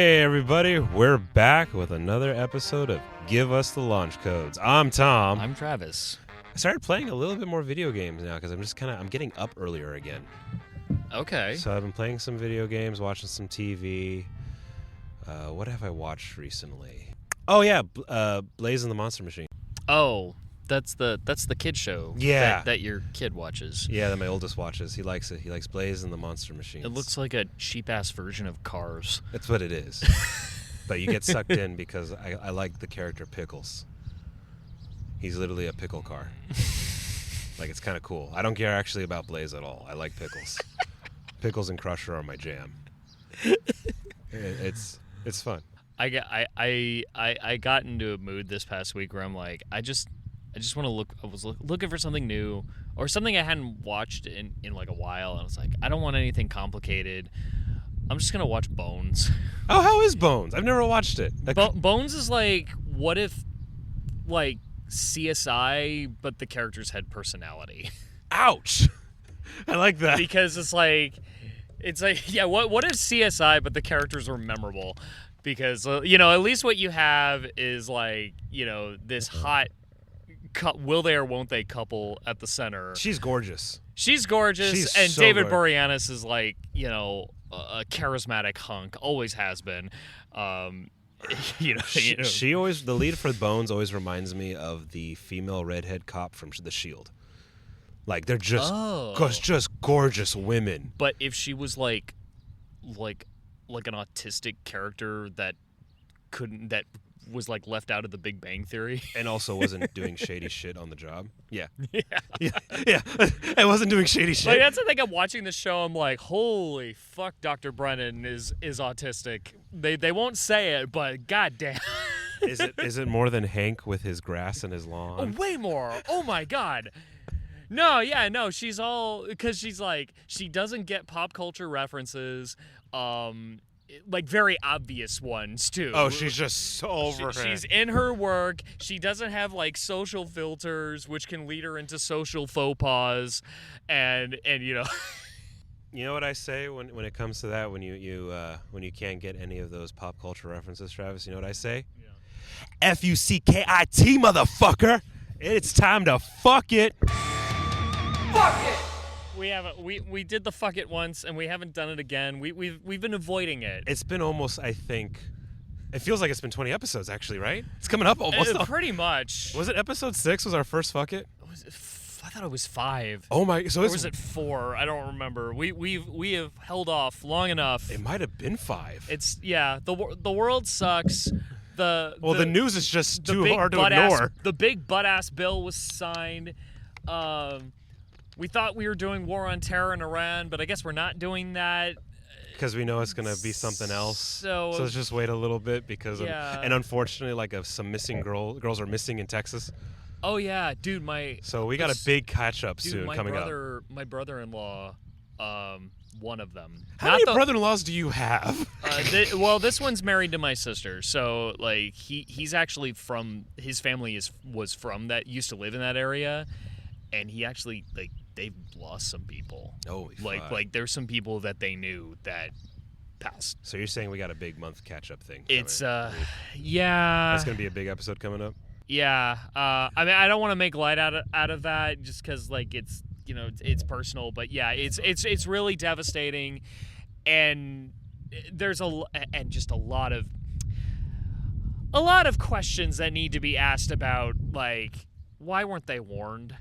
Hey everybody, we're back with another episode of Give Us the Launch Codes. I'm Tom. I'm Travis. I started playing a little bit more video games now because I'm getting up earlier again. Okay. So I've been playing some video games, watching some TV. What have I watched recently? Oh yeah, Blaze and the Monster Machine. Oh, that's the kid show. Yeah. That your kid watches. Yeah, that my oldest watches. He likes it. He likes Blaze and the Monster Machine. It looks like a cheap-ass version of Cars. That's what it is. But you get sucked in because I like the character Pickles. He's literally a pickle car. Like, it's kind of cool. I don't care actually about Blaze at all. I like Pickles. Pickles and Crusher are my jam. It's fun. I got into a mood this past week where I'm like, I just want to look. I was looking for something new or something I hadn't watched in like a while, and I was like, I don't want anything complicated. I'm just gonna watch Bones. Oh, how is Bones? I've never watched it. Bones is like, what if, like, CSI, but the characters had personality. Ouch! I like that. Because it's like, yeah, what if CSI, but the characters were memorable? Because, at least what you have is, like, this hot will they or won't they couple at the center. She's gorgeous. And so David good. Boreanaz is, like, a charismatic hunk, always has been. She always, the lead for Bones always reminds me of the female redhead cop from The Shield. Like, they're just gorgeous women. But if she was like an autistic character that was like left out of The Big Bang Theory, and also wasn't doing shady shit on the job. Yeah. I wasn't doing shady shit. Like, that's the thing. I'm watching the show. I'm like, holy fuck, Dr. Brennan is autistic. They won't say it, but goddamn. Is it more than Hank with his grass and his lawn? Oh, way more. Oh my god. No, she's all, because she's like, she doesn't get pop culture references, like very obvious ones too. Oh, she's just so over it. She's in her work. She doesn't have like social filters, which can lead her into social faux pas, and You know what I say when it comes to that, when you can't get any of those pop culture references, Travis? You know what I say? Yeah. F-U-C-K-I-T, motherfucker! It's time to fuck it. Fuck it. We did the fuck it once, and we haven't done it again. We've been avoiding it. It's been almost, I think, it feels like it's been 20 episodes actually, right? It's coming up almost. Pretty much. Was it episode 6? Was our first fuck it? I thought it was 5. Oh my! So or was it 4? I don't remember. We have held off long enough. It might have been 5. It's the world sucks. The news is just too hard to ignore. The big butt-ass bill was signed. We thought we were doing war on terror in Iran, but I guess we're not doing that. Because we know it's going to be something else. So let's just wait a little bit because and unfortunately, like, some missing girls are missing in Texas. Oh yeah, dude, So we got a big catch-up soon coming up. My brother-in-law, one of them. How many brother-in-laws do you have? This one's married to my sister, so like he's actually from, his family used to live in that area, and he actually, like, they've lost some people. Holy fuck. Like there's some people that they knew that passed. So you're saying we got a big month catch-up thing? It's yeah. That's gonna be a big episode coming up. Yeah. I mean, I don't want to make light out of that just because, like, it's, it's personal, but yeah, it's really devastating, and there's just a lot of questions that need to be asked about, like, why weren't they warned?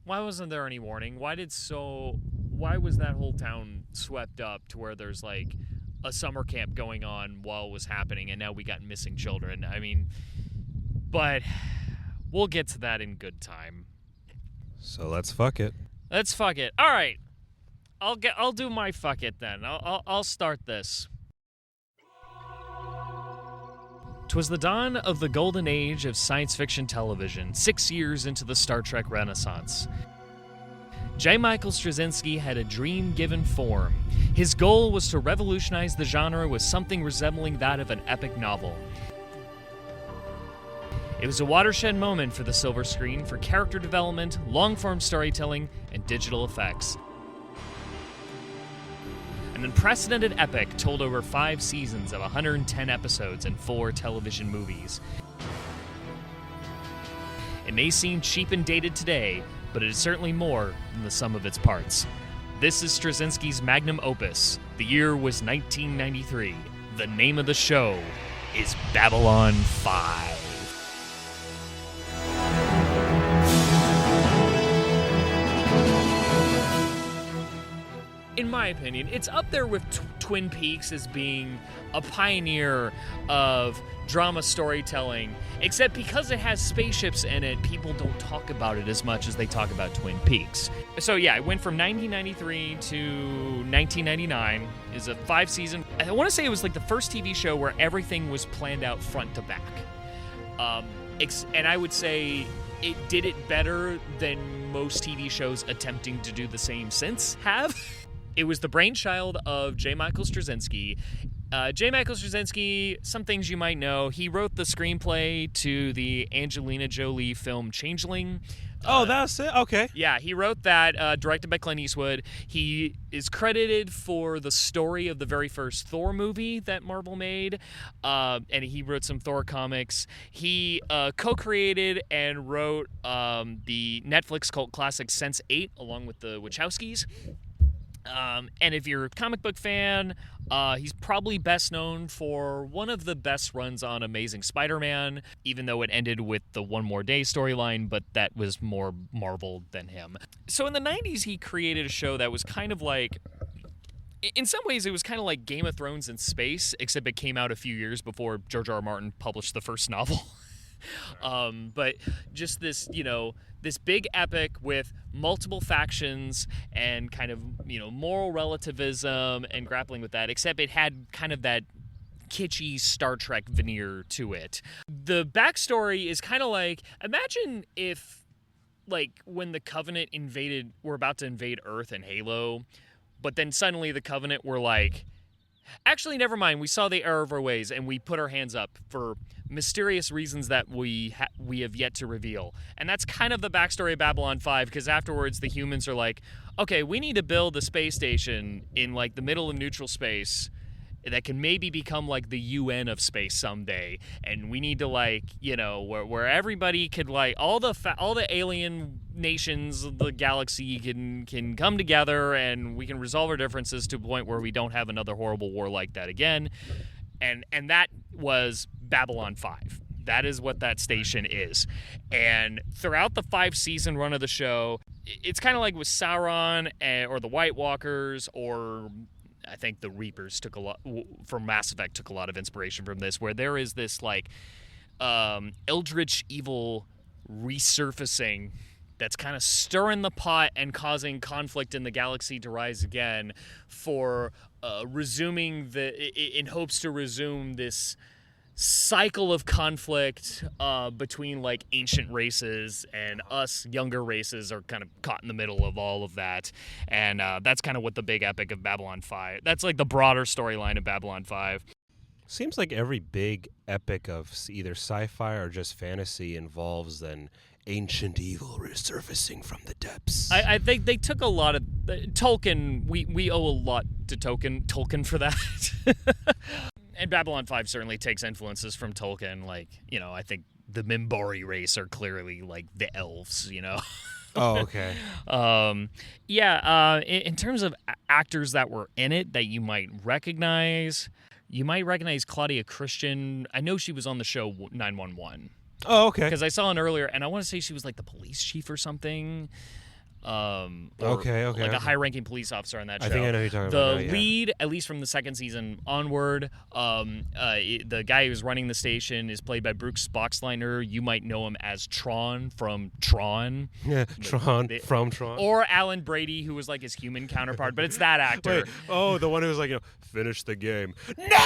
Why wasn't there any warning? Why was that whole town swept up to where there's, like, a summer camp going on while it was happening, and now we got missing children? I mean, but we'll get to that in good time. So let's fuck it. Let's fuck it. All right. I'll do my fuck it then. I'll start this. 'Twas the dawn of the golden age of science fiction television, 6 years into the Star Trek Renaissance. J. Michael Strazcynski had a dream given form. His goal was to revolutionize the genre with something resembling that of an epic novel. It was a watershed moment for the silver screen for character development, long-form storytelling, and digital effects. A an unprecedented epic told over 5 seasons of 110 episodes and 4 television movies. It may seem cheap and dated today, but it is certainly more than the sum of its parts. This is Strazcynski's magnum opus. The year was 1993. The name of the show is Babylon 5. In my opinion, it's up there with Twin Peaks as being a pioneer of drama storytelling, except because it has spaceships in it, people don't talk about it as much as they talk about Twin Peaks. So yeah, it went from 1993 to 1999. Is a 5-season. I want to say it was like the first TV show where everything was planned out front to back. And I would say it did it better than most TV shows attempting to do the same since have. It was the brainchild of J. Michael Strazcynski. J. Michael Strazcynski, some things you might know, he wrote the screenplay to the Angelina Jolie film Changeling. Oh, that's it? Okay. Yeah, he wrote that, directed by Clint Eastwood. He is credited for the story of the very first Thor movie that Marvel made, and he wrote some Thor comics. He co-created and wrote the Netflix cult classic Sense8 along with the Wachowskis. And if you're a comic book fan, he's probably best known for one of the best runs on Amazing Spider-Man, even though it ended with the One More Day storyline, but that was more Marvel than him. So in the 90s, he created a show that was kind of like, in some ways, it was kind of like Game of Thrones in space, except it came out a few years before George R. R. Martin published the first novel. But just this, this big epic with multiple factions and kind of, moral relativism and grappling with that, except it had kind of that kitschy Star Trek veneer to it. The backstory is kind of like, imagine if, when the Covenant were about to invade Earth in Halo, but then suddenly the Covenant were like, actually, never mind, we saw the error of our ways and we put our hands up for mysterious reasons that we have yet to reveal. And that's kind of the backstory of Babylon 5, because afterwards the humans are like, okay, we need to build a space station in the middle of neutral space that can maybe become like the UN of space someday, and we need to where everybody could all the alien nations of the galaxy can come together and we can resolve our differences to a point where we don't have another horrible war like that again. And that was Babylon 5. That is what that station is. And throughout the 5-season run of the show, it's kind of like with Sauron or the White Walkers, or I think the Reapers from Mass Effect took a lot of inspiration from this, where there is this eldritch evil resurfacing that's kind of stirring the pot and causing conflict in the galaxy to rise again for in hopes to resume this cycle of conflict between ancient races, and us younger races are kind of caught in the middle of all of that. And that's kind of what the big epic of Babylon 5, that's the broader storyline of Babylon 5. Seems like every big epic of either sci-fi or just fantasy involves an ancient evil resurfacing from the depths. I think they took a lot of Tolkien. We owe a lot to Tolkien for that. And Babylon 5 certainly takes influences from Tolkien. I think the Mimbari race are clearly the elves, Oh, okay. In terms of actors that were in it that you might recognize Claudia Christian. I know she was on the show 911. Oh, okay. Because I saw it earlier, and I want to say she was the police chief or something. Okay. A high-ranking police officer on that show. I think I know who you're talking about. The lead, at least from the second season onward, the guy who's running the station is played by Brooks Boxleitner. You might know him as Tron from Tron. Yeah, Tron from Tron. Or Alan Brady, who was his human counterpart, but it's that actor. Wait, the one who was finish the game. No! Yeah.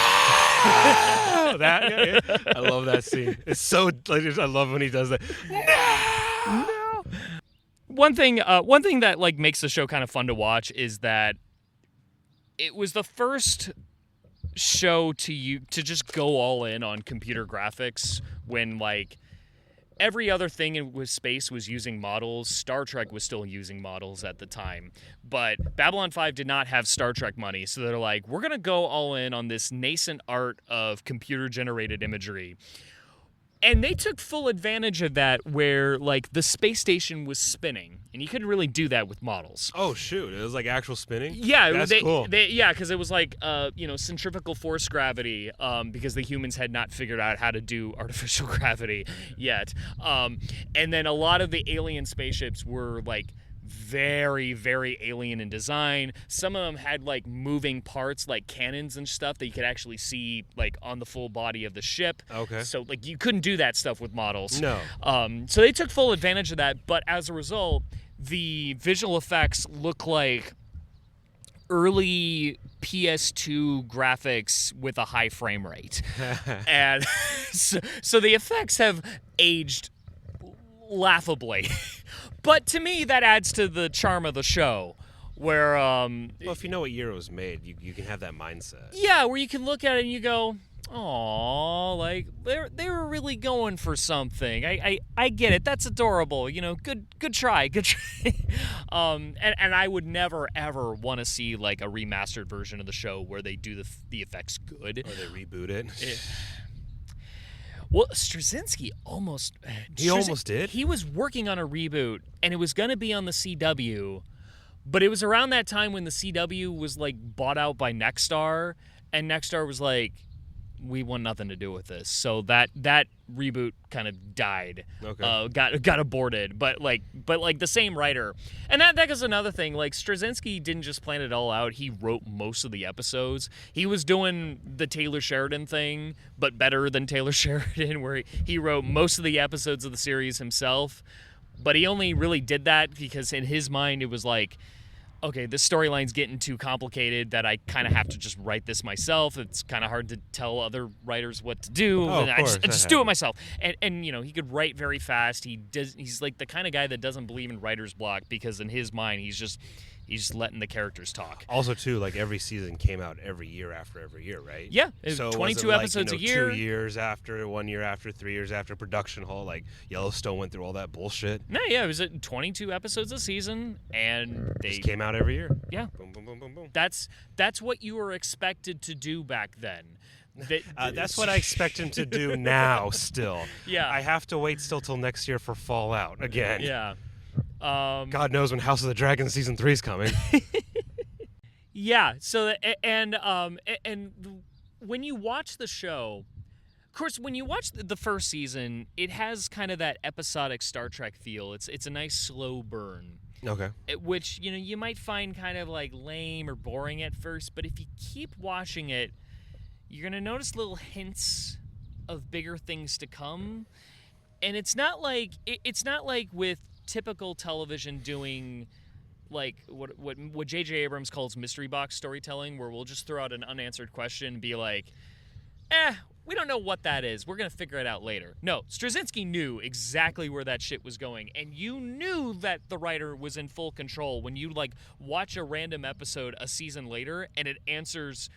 I love that scene. It's so, I love when he does that. No! One thing that makes the show kind of fun to watch is that it was the first show to just go all in on computer graphics when every other thing with space was using models. Star Trek was still using models at the time. But Babylon 5 did not have Star Trek money, so they're like, we're going to go all in on this nascent art of computer-generated imagery. And they took full advantage of that where, like, the space station was spinning. And you couldn't really do that with models. Oh, shoot. It was, like, actual spinning? Yeah. That's cool. Yeah, because it was, like, centrifugal force gravity because the humans had not figured out how to do artificial gravity yet. And then a lot of the alien spaceships were, like, very, very alien in design. Some of them had like moving parts like cannons and stuff that you could actually see like on the full body of the ship. Okay. So like you couldn't do that stuff with models. No. So they took full advantage of that, but as a result, the visual effects look like early PS2 graphics with a high frame rate. And so the effects have aged laughably. But to me, that adds to the charm of the show, where well, if you know what year it was made, you can have that mindset. Yeah, where you can look at it and you go, "Aw, like they were really going for something." I get it. That's adorable. You know, good try. And I would never ever want to see like a remastered version of the show where they do the effects good. Or they reboot it. Well, Strazcynski almost did? He was working on a reboot, and it was going to be on the CW, but it was around that time when the CW was, like, bought out by Nexstar, and Nexstar was like, we want nothing to do with this. So that reboot kind of died. Okay. Got aborted, but the same writer. And that is another thing. Like Strazcynski didn't just plan it all out. He wrote most of the episodes. He was doing the Taylor Sheridan thing, but better than Taylor Sheridan, where he wrote most of the episodes of the series himself. But he only really did that because in his mind it was like, okay, this storyline's getting too complicated that I kind of have to just write this myself. It's kind of hard to tell other writers what to do. Oh, and of I course, just do it myself. And you know, he could write very fast. He's like the kind of guy that doesn't believe in writer's block because in his mind he's just letting the characters talk. Also, too, like every season came out every year after every year, right? Yeah, so 22 episodes a year. 2 years after, 1 year after, 3 years after production hall, like Yellowstone went through all that bullshit. No, yeah, it was 22 episodes a season, and they just came out every year. Yeah, boom, boom, boom, boom, boom. That's what you were expected to do back then. That's what I expect him to do now. Still, yeah, I have to wait still till next year for Fallout again. Yeah. God knows when House of the Dragon season 3 is coming. Yeah. So and when you watch the show, of course, when you watch the first season, it has kind of that episodic Star Trek feel. It's a nice slow burn. Okay. Which you might find kind of like lame or boring at first, but if you keep watching it, you're gonna notice little hints of bigger things to come. And it's not like with typical television doing like what J.J. Abrams calls mystery box storytelling, where we'll just throw out an unanswered question and be like, we don't know what that is. We're going to figure it out later. No, Strazcynski knew exactly where that shit was going, and you knew that the writer was in full control when you like watch a random episode a season later and it answers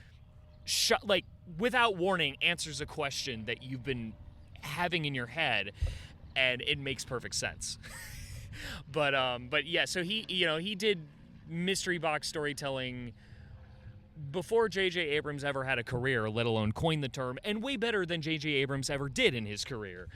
like without warning answers a question that you've been having in your head, and it makes perfect sense. But yeah, so he did mystery box storytelling before J.J. Abrams ever had a career, let alone coined the term, and way better than J.J. Abrams ever did in his career.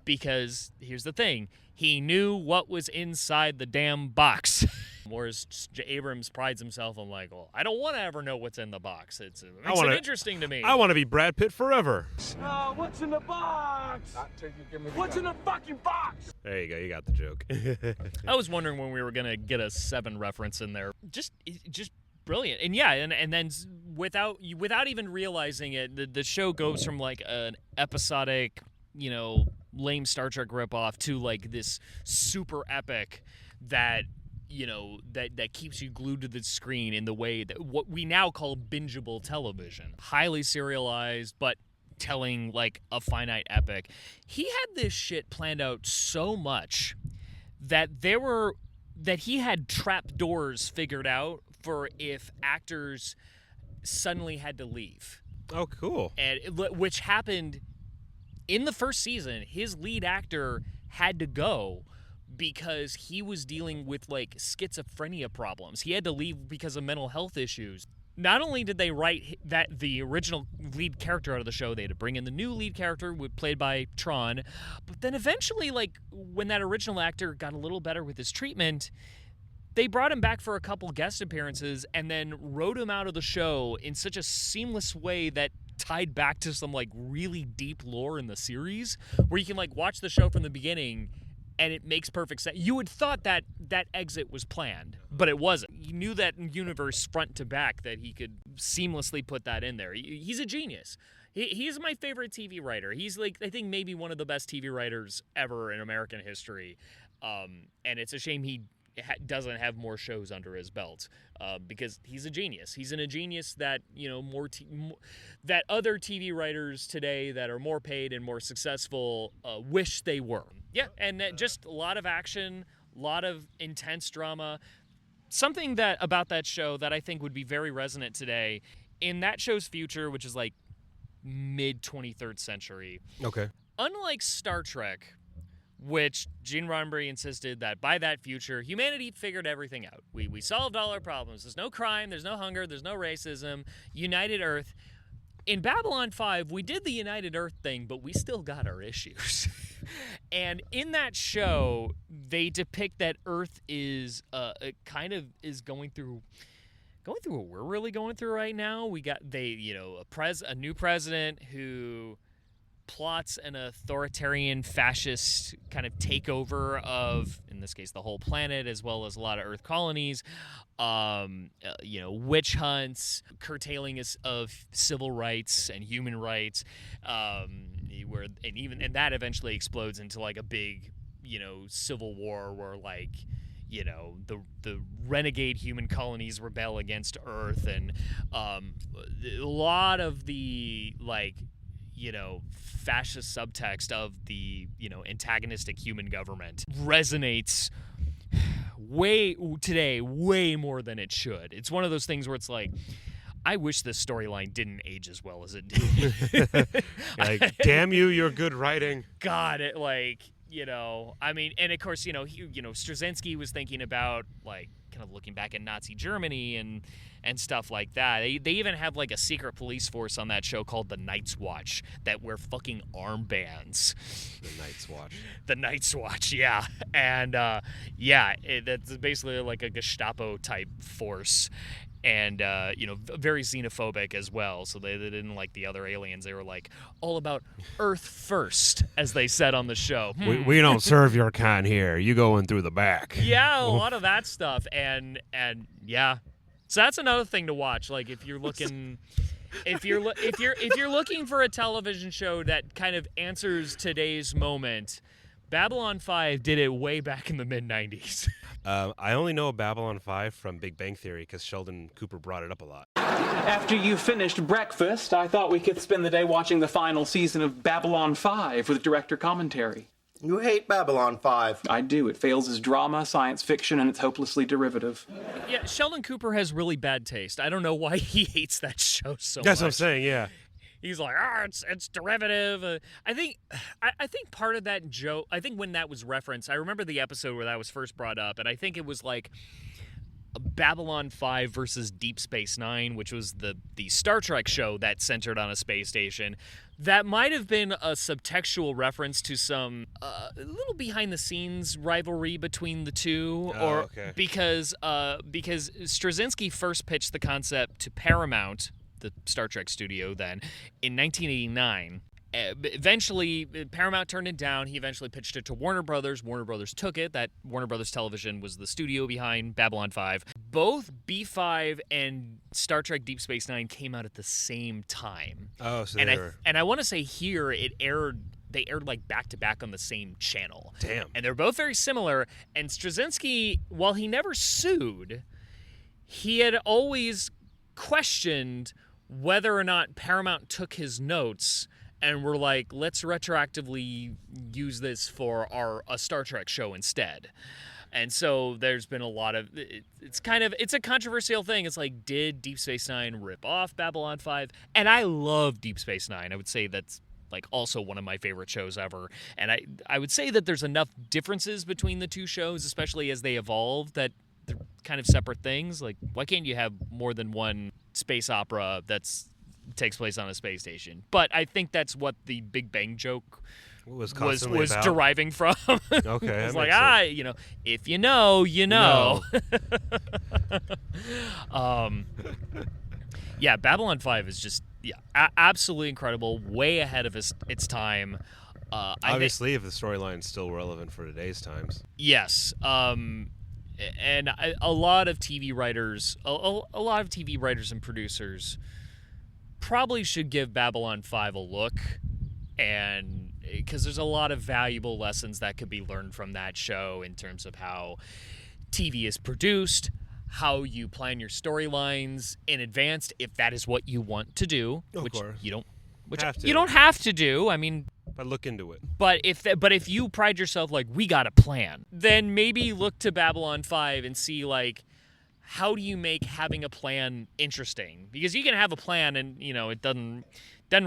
Because here's the thing, he knew what was inside the damn box. Whereas Abrams prides himself on like, well, I don't want to ever know what's in the box. It makes it interesting to me. I want to be Brad Pitt forever. What's in the box? What's in the fucking box? There you go. You got the joke. I was wondering when we were going to get a Seven reference in there. Just brilliant. And yeah, and then without even realizing it, the show goes from like an episodic, lame Star Trek ripoff to like this super epic that that keeps you glued to the screen in the way that what we now call bingeable television. Highly serialized, but telling like a finite epic. He had this shit planned out so much that he had trap doors figured out for if actors suddenly had to leave. Oh, cool. And which happened in the first season, his lead actor had to go because he was dealing with like schizophrenia problems. He had to leave because of mental health issues. Not only did they write that the original lead character out of the show, they had to bring in the new lead character played by Tron, but then eventually, like, when that original actor got a little better with his treatment, they brought him back for a couple guest appearances and then wrote him out of the show in such a seamless way that tied back to some like really deep lore in the series, where you can like watch the show from the beginning and it makes perfect sense. You would thought that that exit was planned, but it wasn't. You knew that universe front to back, that he could seamlessly put that in there. He's a genius. He's my favorite TV writer. He's like, I think maybe one of the best TV writers ever in American history. And it's a shame he doesn't have more shows under his belt, because he's a genius. He's a genius that, you know, that other TV writers today that are more paid and more successful wish they were. Yeah, and just a lot of action, a lot of intense drama. Something that about that show that I think would be very resonant today, in that show's future, which is like mid 23rd century. Okay. Unlike Star Trek, which Gene Roddenberry insisted that by that future, humanity figured everything out. We solved all our problems. There's no crime, there's no hunger, there's no racism. United Earth. In Babylon 5, we did the United Earth thing, but we still got our issues. And in that show, they depict that Earth is going through what we're really going through right now. We got a new president who plots an authoritarian fascist kind of takeover of, in this case, the whole planet, as well as a lot of Earth colonies, witch hunts, curtailing of civil rights and human rights, and that eventually explodes into like a big, civil war where like, the renegade human colonies rebel against Earth, and a lot of the fascist subtext of the, antagonistic human government resonates way more than it should. It's one of those things where it's like, I wish this storyline didn't age as well as it did. Like, damn you, you're good writing. God, it I mean, and of course, Strazcynski was thinking about like kind of looking back at Nazi Germany and stuff like that. They even have like a secret police force on that show called the Night's Watch that wear fucking armbands. The Night's Watch. The Night's Watch, yeah. And that's basically like a Gestapo type force. And, very xenophobic as well. So they didn't like the other aliens. They were like all about Earth first, as they said on the show. We don't serve your kind here. You go in through the back. Yeah, a lot of that stuff. And yeah. So that's another thing to watch. Like if you're looking if you're looking for a television show that kind of answers today's moment, Babylon 5 did it way back in the mid-90s. I only know Babylon 5 from Big Bang Theory because Sheldon Cooper brought it up a lot. After you finished breakfast, I thought we could spend the day watching the final season of Babylon 5 with director commentary. You hate Babylon 5. I do. It fails as drama, science fiction, and it's hopelessly derivative. Yeah, Sheldon Cooper has really bad taste. I don't know why he hates that show so much. That's what I'm saying, yeah. He's like, it's derivative. I think part of that joke, I think when that was referenced, I remember the episode where that was first brought up, and I think it was like Babylon 5 versus Deep Space Nine, which was the Star Trek show that centered on a space station. That might have been a subtextual reference to some little behind-the-scenes rivalry between the two, because Strazcynski first pitched the concept to Paramount, the Star Trek studio then, in 1989. Eventually, Paramount turned it down. He eventually pitched it to Warner Brothers. Warner Brothers took it. That Warner Brothers Television was the studio behind Babylon 5. Both B5 and Star Trek Deep Space Nine came out at the same time. Oh, so I want to say here they aired like back-to-back on the same channel. Damn. And they're both very similar. And Strazcynski, while he never sued, he had always questioned whether or not Paramount took his notes and were like, let's retroactively use this for a Star Trek show instead. And so there's been a lot of, it's a controversial thing. It's like, did Deep Space Nine rip off Babylon 5? And I love Deep Space Nine. I would say that's like also one of my favorite shows ever. And I would say that there's enough differences between the two shows, especially as they evolve, that they're kind of separate things. Like, why can't you have more than one space opera takes place on a space station? But I think that's what the Big Bang joke was deriving from. Okay, it's like, if you know, you know. Yeah, Babylon 5 is just absolutely incredible, way ahead of its time. Obviously, if the storyline's still relevant for today's times. Yes, and a lot of TV writers, a lot of TV writers and producers probably should give Babylon 5 a look, and because there's a lot of valuable lessons that could be learned from that show in terms of how TV is produced, how you plan your storylines in advance if that is what you want to do, which you don't have to do. I mean, but look into it. But if you pride yourself like, we got a plan, then maybe look to Babylon 5 and see, like, how do you make having a plan interesting? Because you can have a plan and, it doesn't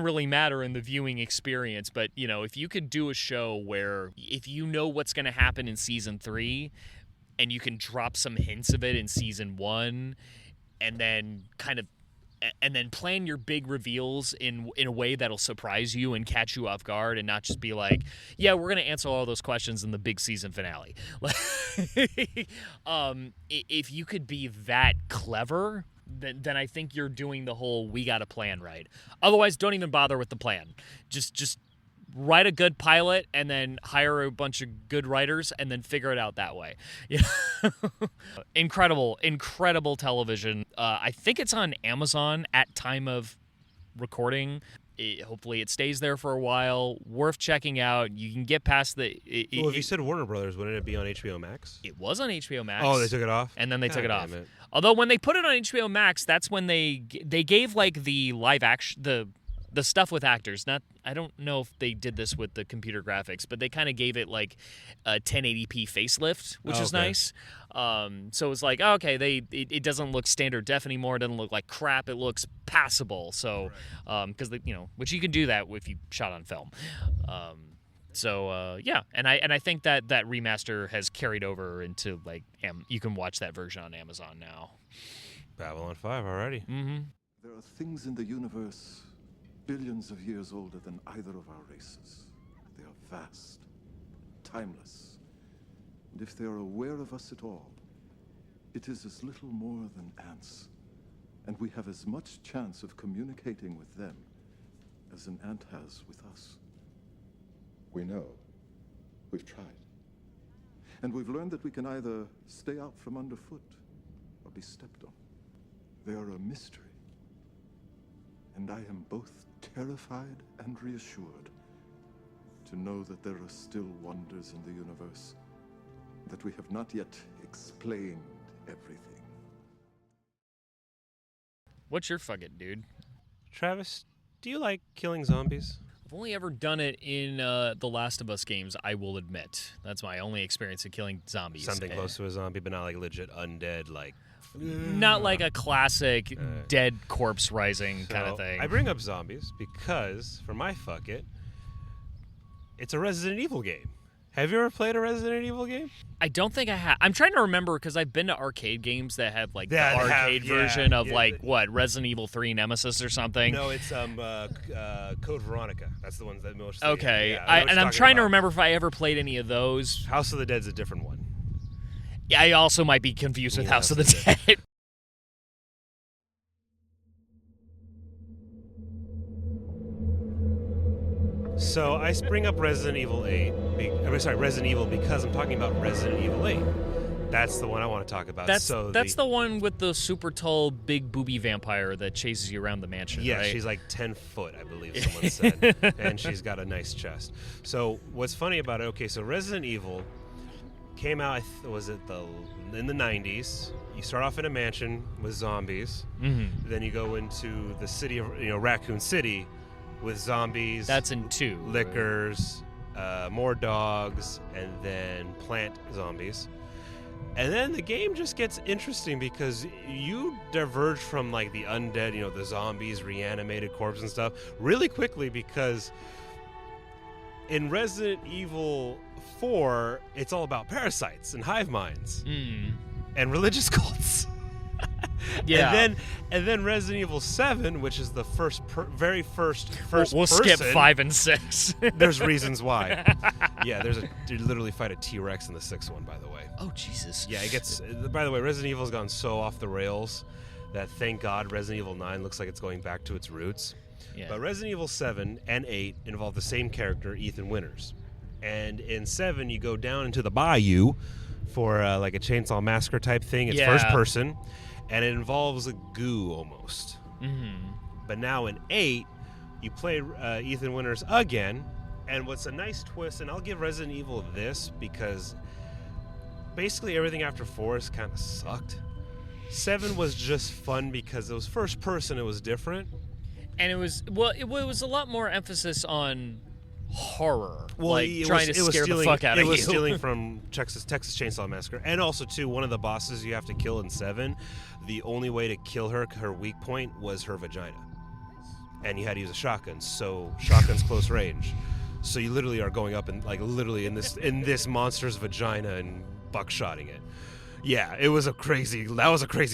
really matter in the viewing experience. But, if you could do a show where if you know what's going to happen in season 3 and you can drop some hints of it in season 1 and then plan your big reveals in a way that'll surprise you and catch you off guard, and not just be like, yeah, we're going to answer all those questions in the big season finale. If you could be that clever, then I think you're doing the whole we got a plan right. Otherwise, don't even bother with the plan. Just write a good pilot and then hire a bunch of good writers and then figure it out that way. Incredible television. I think it's on Amazon at time of recording. Hopefully it stays there for a while. Worth checking out. You can get past the... if you said Warner Brothers, wouldn't it be on HBO Max? It was on HBO Max. Oh, they took it off? And then they took it off. Although when they put it on HBO Max, that's when they gave like the live action... The stuff with actors, I don't know if they did this with the computer graphics, but they kind of gave it like a 1080p facelift, which is nice. So it's like, it doesn't look standard def anymore. It doesn't look like crap. It looks passable. So, because which you can do that if you shot on film. And I think that remaster has carried over into like you can watch that version on Amazon now. Babylon 5 already. Mm-hmm. There are things in the universe billions of years older than either of our races. They are vast, timeless, and if they are aware of us at all, it is as little more than ants, and we have as much chance of communicating with them as an ant has with us. We know. We've tried. And we've learned that we can either stay out from underfoot or be stepped on. They are a mystery, and I am both terrified and reassured to know that there are still wonders in the universe, that we have not yet explained everything. What's your fucking dude? Travis, do you like killing zombies? I've only ever done it in the Last of Us games, I will admit. That's my only experience in killing zombies. Something close to a zombie, but not like legit undead, like... Not like a classic dead corpse rising kind of thing. I bring up zombies because, for my fuck it, it's a Resident Evil game. Have you ever played a Resident Evil game? I don't think I have. I'm trying to remember because I've been to arcade games that have like the arcade version of Resident Evil 3 Nemesis or something. No, it's Code Veronica. That's the one that most. Okay, I'm trying to remember if I ever played any of those. House of the Dead's a different one. Yeah, I also might be confused with House of the Dead. So I bring up Resident Evil because I'm talking about Resident Evil 8. That's the one I want to talk about. That's the one with the super tall, big booby vampire that chases you around the mansion, yeah, right? She's like 10 foot, I believe someone said. And she's got a nice chest. So what's funny about it, so Resident Evil came out, in the 90s. You start off in a mansion with zombies. Mm-hmm. Then you go into the city of, Raccoon City with zombies. That's in 2. Lickers, more dogs, and then plant zombies. And then the game just gets interesting because you diverge from like the undead, the zombies, reanimated corpse and stuff really quickly because in Resident Evil 4, it's all about parasites and hive minds and religious cults. Yeah. And then Resident Evil 7, which is the very first We'll person. skip 5 and 6. There's reasons why. Yeah, you literally fight a T-Rex in the 6th one, by the way. Oh, Jesus. Yeah, it gets. By the way, Resident Evil's gone so off the rails that thank God Resident Evil 9 looks like it's going back to its roots. Yeah. But Resident Evil 7 and 8 involve the same character, Ethan Winters. And in 7, you go down into the bayou for like a Chainsaw Massacre type thing. It's first person, and it involves a goo almost. Mm-hmm. But now in 8, you play Ethan Winters again, and what's a nice twist, and I'll give Resident Evil this because basically everything after 4 has kind of sucked. 7 was just fun because it was first person, it was different. And it was a lot more emphasis on horror, well, like trying to scare the fuck out of you. It was stealing from Texas Chainsaw Massacre, and also too, one of the bosses you have to kill in 7. The only way to kill her weak point was her vagina, and you had to use a shotgun. So shotgun's close range, so you literally are going up and like literally in this monster's vagina and buckshotting it. Yeah, that was a crazy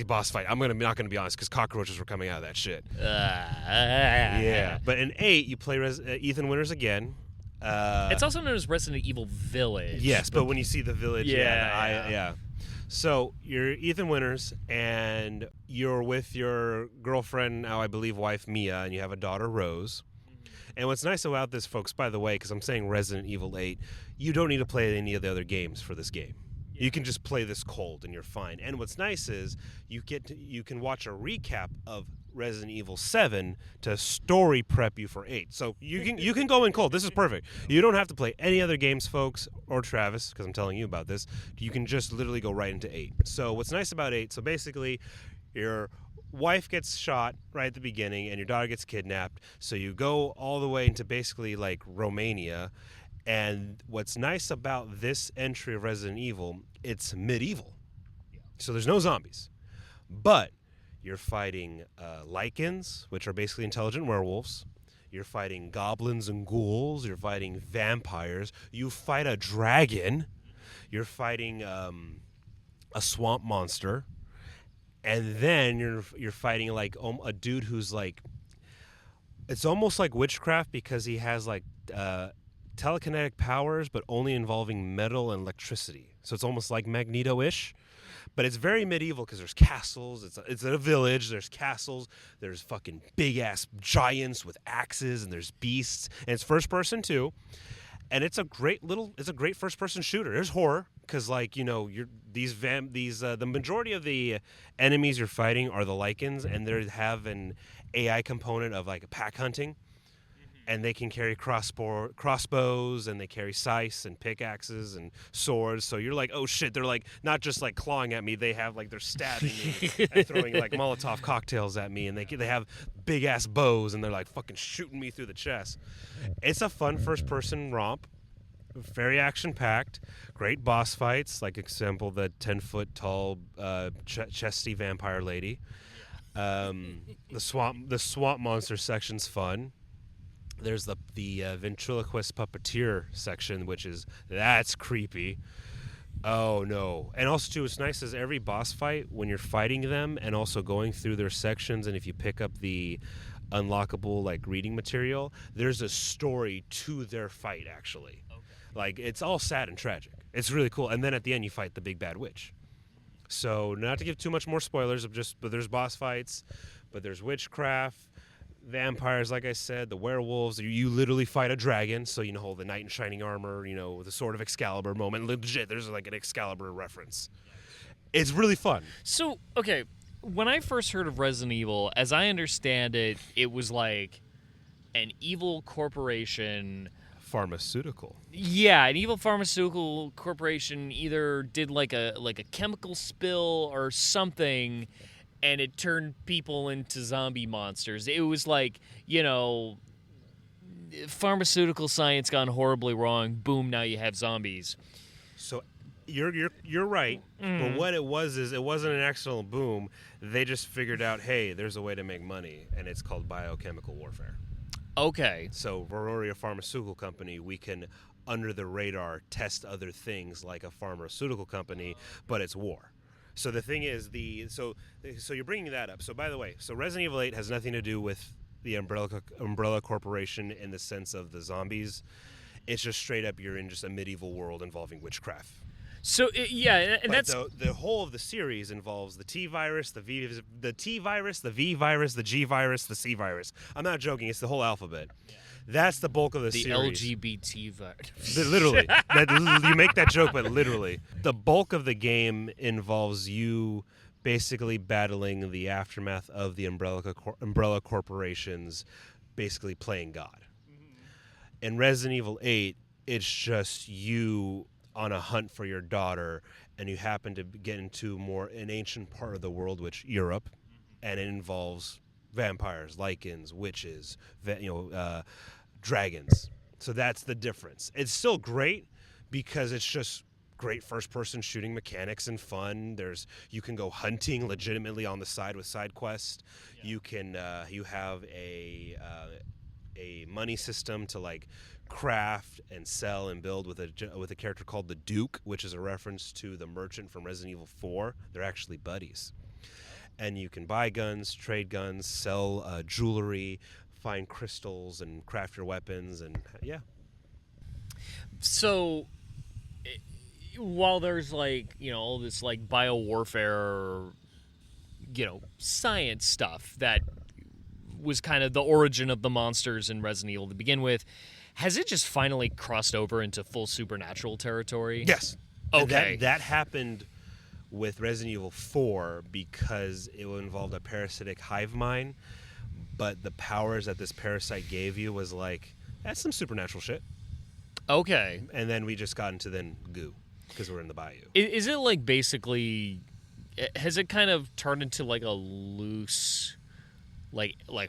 boss fight. I'm not gonna be honest because cockroaches were coming out of that shit. Yeah, but in 8 you play Ethan Winters again. It's also known as Resident Evil Village. Yes, but when you see the village, yeah. So you're Ethan Winters, and you're with your girlfriend, now I believe wife Mia, and you have a daughter Rose. And what's nice about this, folks, by the way, because I'm saying Resident Evil 8, you don't need to play any of the other games for this game. You can just play this cold and you're fine. And what's nice is you can watch a recap of Resident Evil 7 to story prep you for 8. So you can go in cold. This is perfect. You don't have to play any other games, folks, or Travis, because I'm telling you about this. You can just literally go right into 8. So what's nice about 8, so basically your wife gets shot right at the beginning and your daughter gets kidnapped. So you go all the way into basically like Romania. And what's nice about this entry of Resident Evil, it's medieval. So there's no zombies. But you're fighting lycans, which are basically intelligent werewolves. You're fighting goblins and ghouls. You're fighting vampires. You fight a dragon. You're fighting a swamp monster. And then you're fighting like a dude who's like, it's almost like witchcraft because he has like telekinetic powers, but only involving metal and electricity. So it's almost like Magneto-ish, but it's very medieval because there's castles. It's a village. There's castles. There's fucking big ass giants with axes, and there's beasts. And it's first person too. And it's a great first person shooter. There's horror because the majority of the enemies you're fighting are the lycans, and they have an AI component of like a pack hunting. And they can carry crossbows, and they carry scythes and pickaxes and swords. So you're like, oh shit! They're like not just like clawing at me. They have like they're stabbing me and throwing like Molotov cocktails at me, and they have big ass bows, and they're like fucking shooting me through the chest. It's a fun first person romp, very action packed, great boss fights. Like example, the 10-foot tall chesty vampire lady. The swamp monster section's fun. There's the ventriloquist puppeteer section, that's creepy. Oh no! And also too, what's nice is every boss fight when you're fighting them and also going through their sections, and if you pick up the unlockable like reading material, there's a story to their fight actually. Okay. Like it's all sad and tragic. It's really cool. And then at the end, you fight the big bad witch. So not to give too much more spoilers, but there's boss fights, but there's witchcraft. Vampires, like I said, the werewolves. You literally fight a dragon, so the knight in shining armor, the sword of Excalibur moment. Legit, there's like an Excalibur reference. It's really fun. So, okay, when I first heard of Resident Evil, as I understand it, it was like an evil corporation. Pharmaceutical. Yeah, an evil pharmaceutical corporation either did like a chemical spill or something, and it turned people into zombie monsters. It was like, pharmaceutical science gone horribly wrong. Boom, now you have zombies. So you're right. But what it was is it wasn't an accidental boom. They just figured out, hey, there's a way to make money, and it's called biochemical warfare. Okay. So we're a pharmaceutical company. We can, under the radar, test other things like a pharmaceutical company, but it's war. So the thing is, so you're bringing that up. So by the way, so Resident Evil 8 has nothing to do with the Umbrella Corporation in the sense of the zombies. It's just straight up you're in just a medieval world involving witchcraft. So and but that's the whole of the series involves the T virus, the T virus, the V virus, the G virus, the C virus. I'm not joking. It's the whole alphabet. Yeah. That's the bulk of the series. The LGBT virus. Literally. You make that joke, but literally. The bulk of the game involves you basically battling the aftermath of the Umbrella Corporations, basically playing God. Mm-hmm. In Resident Evil 8, it's just you on a hunt for your daughter, and you happen to get into an ancient part of the world, which Europe, and it involves vampires, lycans, witches, dragons. So that's the difference. It's still great because it's just great first-person shooting mechanics and fun. You can go hunting legitimately on the side with side quests. Yeah. You can you have a money system to like craft and sell and build with a character called the Duke, which is a reference to the merchant from Resident Evil 4. They're actually buddies. And you can buy guns, trade guns, sell jewelry, find crystals, and craft your weapons, and yeah. So, while there's all this biowarfare, science stuff that was kind of the origin of the monsters in Resident Evil to begin with, has it just finally crossed over into full supernatural territory? Yes. Okay. That happened with Resident Evil 4 because it involved a parasitic hive mind, but the powers that this parasite gave you was that's some supernatural shit. Okay. And then we just got into goo because we're in the bayou. Is it basically, has it kind of turned into a loose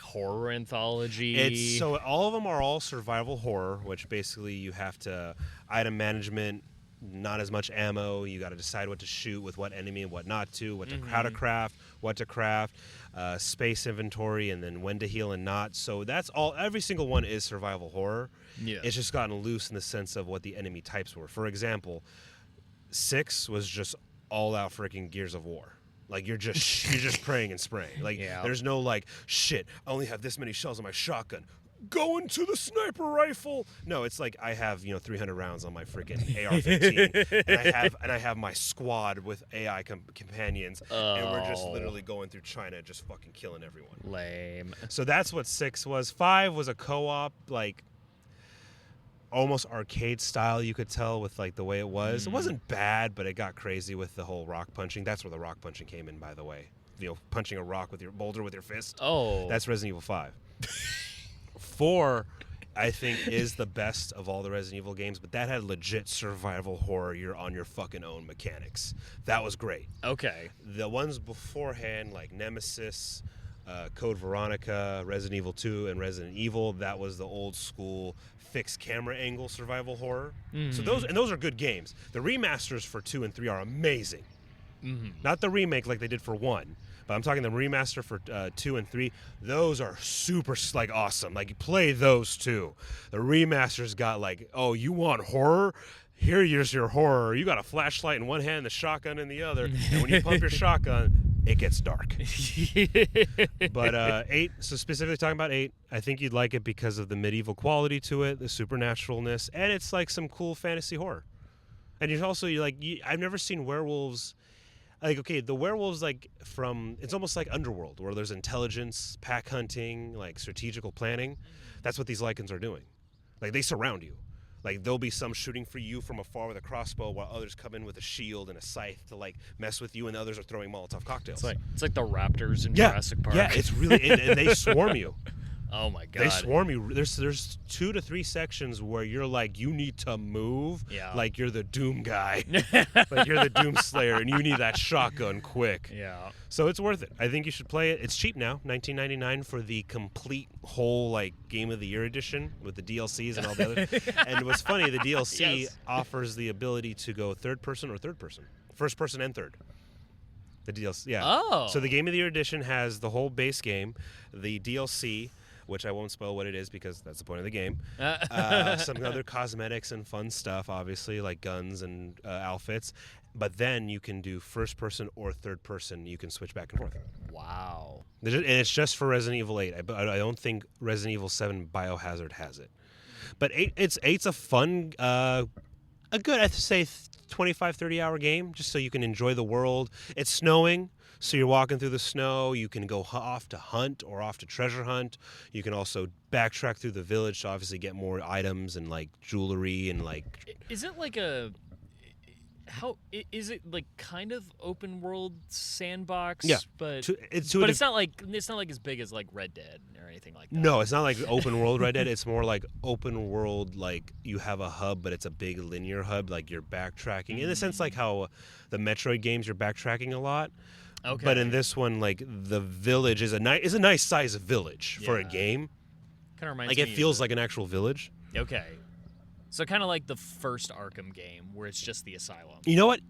horror anthology? So all of them are all survival horror, which basically you have to item management, not as much ammo. You got to decide what to shoot with what enemy and what not to, how to craft, what to craft, space inventory, and then when to heal and not. So that's all. Every single one is survival horror. Yeah. It's just gotten loose in the sense of what the enemy types were. For example, 6 was just all out freaking Gears of War. You're just praying and spraying. There's no shit, I only have this many shells on my shotgun. Going to the sniper rifle. No, it's I have 300 rounds on my freaking AR-15, and I have my squad with AI companions, and we're just literally going through China, just fucking killing everyone. Lame. So that's what 6 was. 5 was a co-op, almost arcade style. You could tell with the way it was. It wasn't bad, but it got crazy with the whole rock punching. That's where the rock punching came in, by the way. Punching a rock with your boulder with your fist. Oh, that's Resident Evil 5. 4, I think, is the best of all the Resident Evil games, but that had legit survival horror. You're on your fucking own mechanics. That was great. Okay. The ones beforehand, like Nemesis, Code Veronica, Resident Evil 2, and Resident Evil, that was the old school fixed camera angle survival horror. So those are good games. The remasters for 2 and 3 are amazing. Not the remake like they did for 1. But I'm talking the remaster for 2 and 3. Those are super awesome. Play those too. The remasters got oh, you want horror? Here's your horror. You got a flashlight in one hand, the shotgun in the other, and when you pump your shotgun, it gets dark. But 8, so specifically talking about 8, I think you'd like it because of the medieval quality to it, the supernaturalness, and it's some cool fantasy horror. And it's also I've never seen werewolves. The werewolves from, it's almost like Underworld, where there's intelligence, pack hunting, strategical planning. That's what these lycans are doing. They surround you. There'll be some shooting for you from afar with a crossbow, while others come in with a shield and a scythe to mess with you, and others are throwing Molotov cocktails. It's like the raptors in Jurassic Park. Yeah, it's really, and they swarm you. Oh my god. They swarm you. There's 2 to 3 sections where you're you need to move. Yeah. You're the Doom guy. You're the Doom Slayer, and you need that shotgun quick. Yeah. So it's worth it. I think you should play it. It's cheap now, $19.99 for the complete whole Game of the Year edition with the DLCs and all the other. And what's funny, the DLC offers the ability to go third person or third person, first person and third. The DLC, yeah. Oh. So the Game of the Year edition has the whole base game, the DLC. which I won't spoil what it is because that's the point of the game. Some other cosmetics and fun stuff, obviously, like guns and outfits. But then you can do first person or third person. You can switch back and forth. Wow. And it's just for Resident Evil 8. I don't think Resident Evil 7 Biohazard has it. But 8's a fun, a good, I'd say, 25, 30-hour game, just so you can enjoy the world. It's snowing, so you're walking through the snow. You can go off to hunt or off to treasure hunt. You can also backtrack through the village to obviously get more items and, like, jewelry and, like... Is it like a... How is it like kind of open world sandbox? Yeah, but it's not like as big as like Red Dead or anything like that. No, it's not like open world Red Dead. It's more like open world, like you have a hub, but it's a big linear hub. Like you're backtracking in the sense like how the Metroid games you're backtracking a lot. Okay. But in this one, like the village is a nice size village for a game. Kind of reminds like me. It feels like an actual village. Okay. So kind of like the first Arkham game, where it's just the asylum. You know what?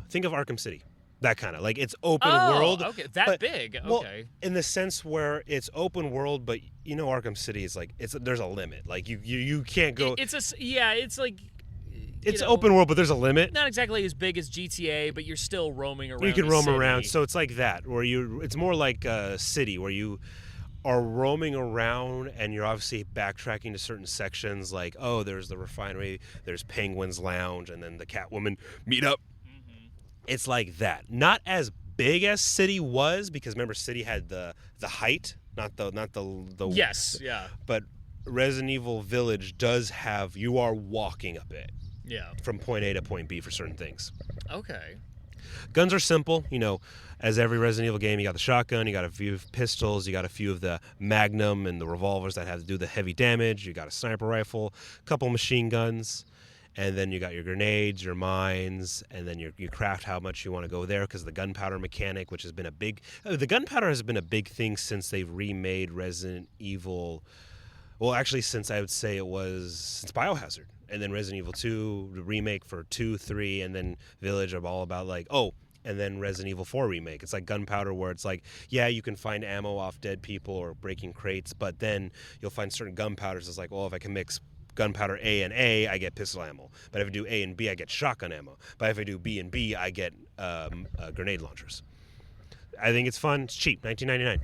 Think of Arkham City. That kind of like it's open world. Okay, that big. Okay. Well, in the sense where it's open world, but you know Arkham City is like there's a limit. Like you can't go. It's like. It's open world, but there's a limit. Not exactly as big as GTA, but you're still roaming around. You can the roam city. around, so it's like that. Where it's more like a city where you are roaming around and you're obviously backtracking to certain sections like, oh, there's the refinery, there's Penguin's Lounge, and then the Catwoman meetup. Mm-hmm. It's like that. Not as big as City was, because remember City had the height, not the Yes, yeah. But Resident Evil Village does have, you are walking a bit. Yeah. From point A to point B for certain things. Okay. Guns are simple, as every Resident Evil game, you got the shotgun, you got a few pistols, you got a few of the Magnum and the revolvers that have to do the heavy damage, you got a sniper rifle, a couple machine guns, and then you got your grenades, your mines, and then you craft how much you want to go there, because the gunpowder mechanic, which has been the gunpowder has been a big thing since they've remade Resident Evil, well, actually since I would say since Biohazard. And then Resident Evil 2, the remake for 2, 3, and then Village are all about and then Resident Evil 4 remake. It's like gunpowder where it's like, yeah, you can find ammo off dead people or breaking crates, but then you'll find certain gunpowders. It's like, well, if I can mix gunpowder A and A, I get pistol ammo. But if I do A and B, I get shotgun ammo. But if I do B and B, I get grenade launchers. I think it's fun. It's cheap, $19.99.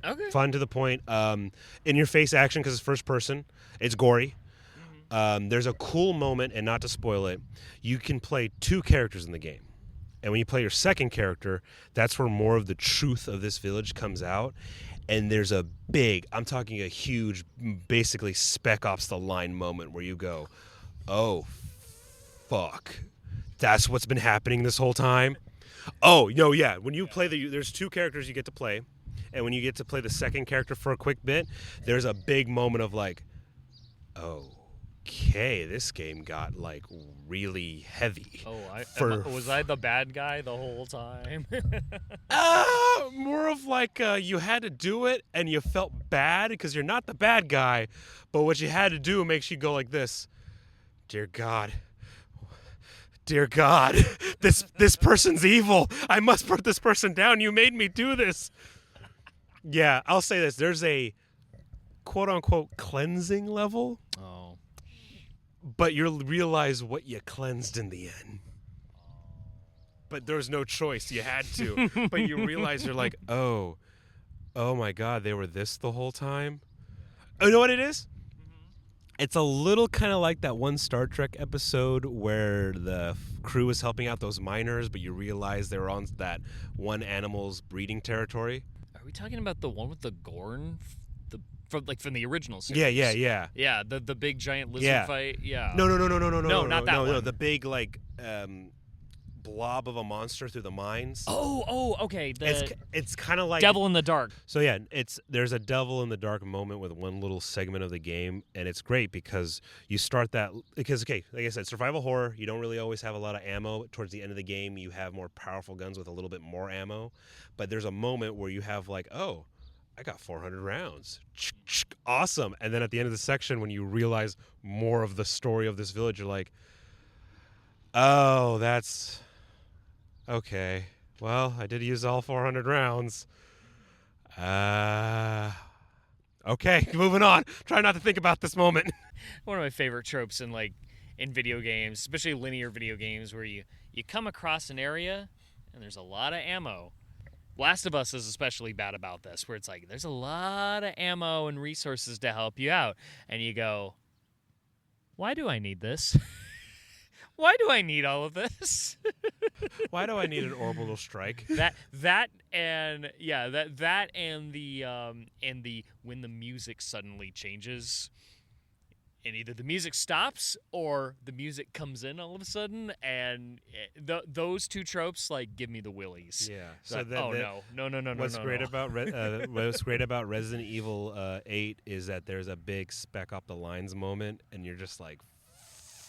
Okay. Fun to the point. In-your-face action because it's first person. It's gory. There's a cool moment, and not to spoil it, you can play 2 characters in the game. And when you play your second character, that's where more of the truth of this village comes out. And there's I'm talking a huge, basically Spec Ops The Line moment where you go, oh, fuck. That's what's been happening this whole time? Oh, no, yeah. When you play there's 2 characters you get to play. And when you get to play the second character for a quick bit, there's a big moment of like, oh. Okay, this game got really heavy. Oh, was I the bad guy the whole time? More of you had to do it and you felt bad because you're not the bad guy, but what you had to do makes you go like this. Dear God, this person's evil. I must put this person down. You made me do this. Yeah, I'll say this. There's a quote unquote cleansing level. Oh. But you'll realize what you cleansed in the end. But there's no choice. You had to. But you realize you're like, oh my God, they were this the whole time? Oh, you know what it is? Mm-hmm. It's a little kind of like that one Star Trek episode where the crew was helping out those miners, but you realize they were on that one animal's breeding territory. Are we talking about the one with the Gorn? From the original series. Yeah. Yeah, the big giant lizard fight. Yeah. No, not that one. No, the big blob of a monster through the mines. Oh, okay. It's kind of like Devil in the Dark. So yeah, there's a Devil in the Dark moment with one little segment of the game, and it's great because you start that because like I said, survival horror. You don't really always have a lot of ammo. Towards the end of the game, you have more powerful guns with a little bit more ammo, but there's a moment where you have I got 400 rounds. Awesome. And then at the end of the section, when you realize more of the story of this village, you're like, oh, that's okay. Well, I did use all 400 rounds. Okay, moving on. Try not to think about this moment. One of my favorite tropes in video games, especially linear video games, where you come across an area and there's a lot of ammo. Last of Us is especially bad about this, where it's like there's a lot of ammo and resources to help you out, and you go, why do I need this? Why do I need all of this? Why do I need an orbital strike? that and the when the music suddenly changes, and either the music stops or the music comes in all of a sudden, and those two tropes give me the willies. Yeah. So no. What's great about Resident Evil 8 is that there's a big spec up the lines moment, and you're just like,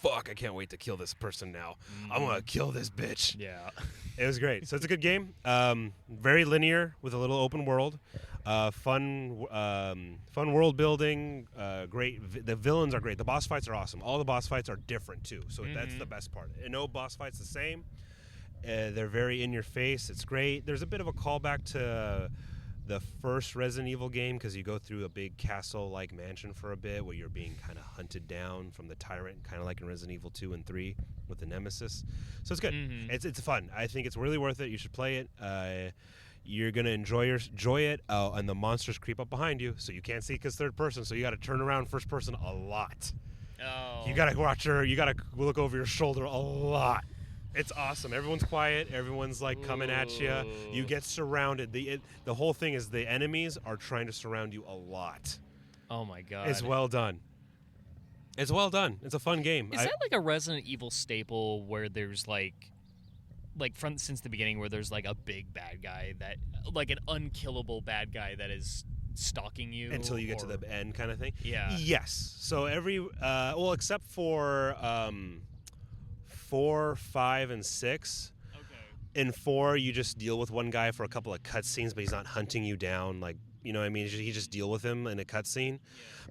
fuck, I can't wait to kill this person now. I'm going to kill this bitch. Yeah. It was great. So it's a good game. Very linear with a little open world. Fun world building. Great. The villains are great. The boss fights are awesome. All the boss fights are different, too. So that's the best part. And no boss fight's the same. They're very in your face. It's great. There's a bit of a callback to the first Resident Evil game, because you go through a big castle-like mansion for a bit where you're being kind of hunted down from the tyrant, kind of like in Resident Evil 2 and 3 with the Nemesis. So it's good. It's fun. I think it's really worth it. You should play it. You're going to enjoy it. And the monsters creep up behind you, so you can't see because third person, so you got to turn around first person a lot. Oh. You got to look over your shoulder a lot. It's awesome. Everyone's quiet. Everyone's coming at you. You get surrounded. The whole thing is the enemies are trying to surround you a lot. Oh my god. It's well done. It's well done. It's a fun game. Is that a Resident Evil staple where there's since the beginning, where there's a big bad guy that an unkillable bad guy that is stalking you until you get to the end kind of thing? Yeah. Yes. So except for 4, 5, and 6. Okay. In 4, you just deal with one guy for a couple of cutscenes, but he's not hunting you down. You know what I mean? You just deal with him in a cutscene. Yeah.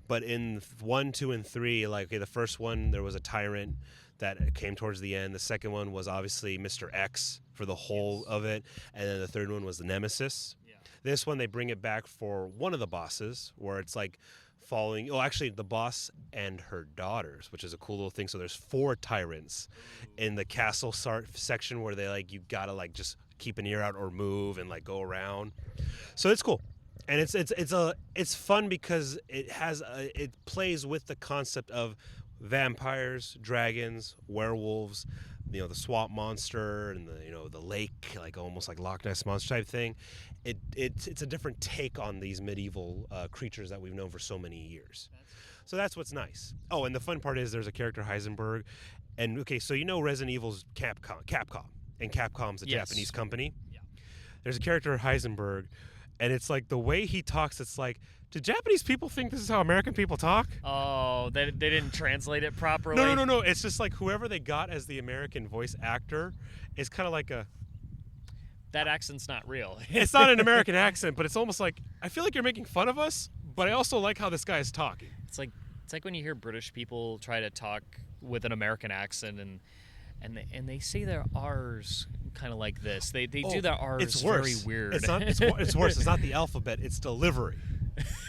But in 1, 2, and 3, the first one, there was a tyrant that came towards the end. The second one was obviously Mr. X for the whole of it. And then the third one was the Nemesis. Yeah. This one, they bring it back for one of the bosses, where it's following the boss and her daughters, which is a cool little thing. So there's 4 tyrants in the castle section where they you gotta just keep an ear out or move and go around. So it's cool, and it's fun because it plays with the concept of vampires, dragons, werewolves, the swamp monster, and the lake, almost like Loch Ness monster type thing. It's a different take on these medieval creatures that we've known for so many years. So that's what's nice. Oh, and the fun part is there's a character, Heisenberg, and so Resident Evil's Capcom, and Capcom's a Japanese company. Yeah. There's a character, Heisenberg, and it's the way he talks. It's do Japanese people think this is how American people talk? Oh, they didn't translate it properly? No. It's just whoever they got as the American voice actor is kind of that accent's not real. It's not an American accent, but it's almost I feel like you're making fun of us, but I also like how this guy is talking. It's like when you hear British people try to talk with an American accent, and they say their R's kind of like this. They do their R's it's worse. Very weird. It's worse. It's not the alphabet. It's delivery.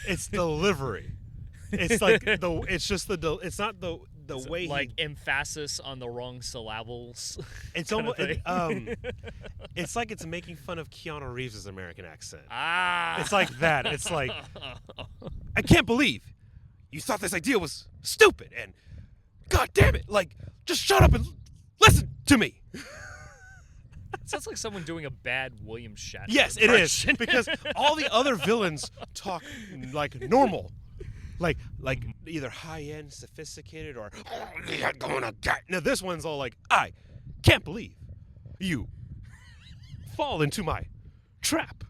It's delivery. It's it's not the way emphasis on the wrong syllables. It's almost it's it's making fun of Keanu Reeves' American accent. It's like that. It's I can't believe you thought this idea was stupid, and god damn it, just shut up and listen to me. Sounds like someone doing a bad William Shatner. Yes, impression. It is, because all the other villains talk normal. Either high-end, sophisticated, or now this one's all I can't believe you fall into my trap.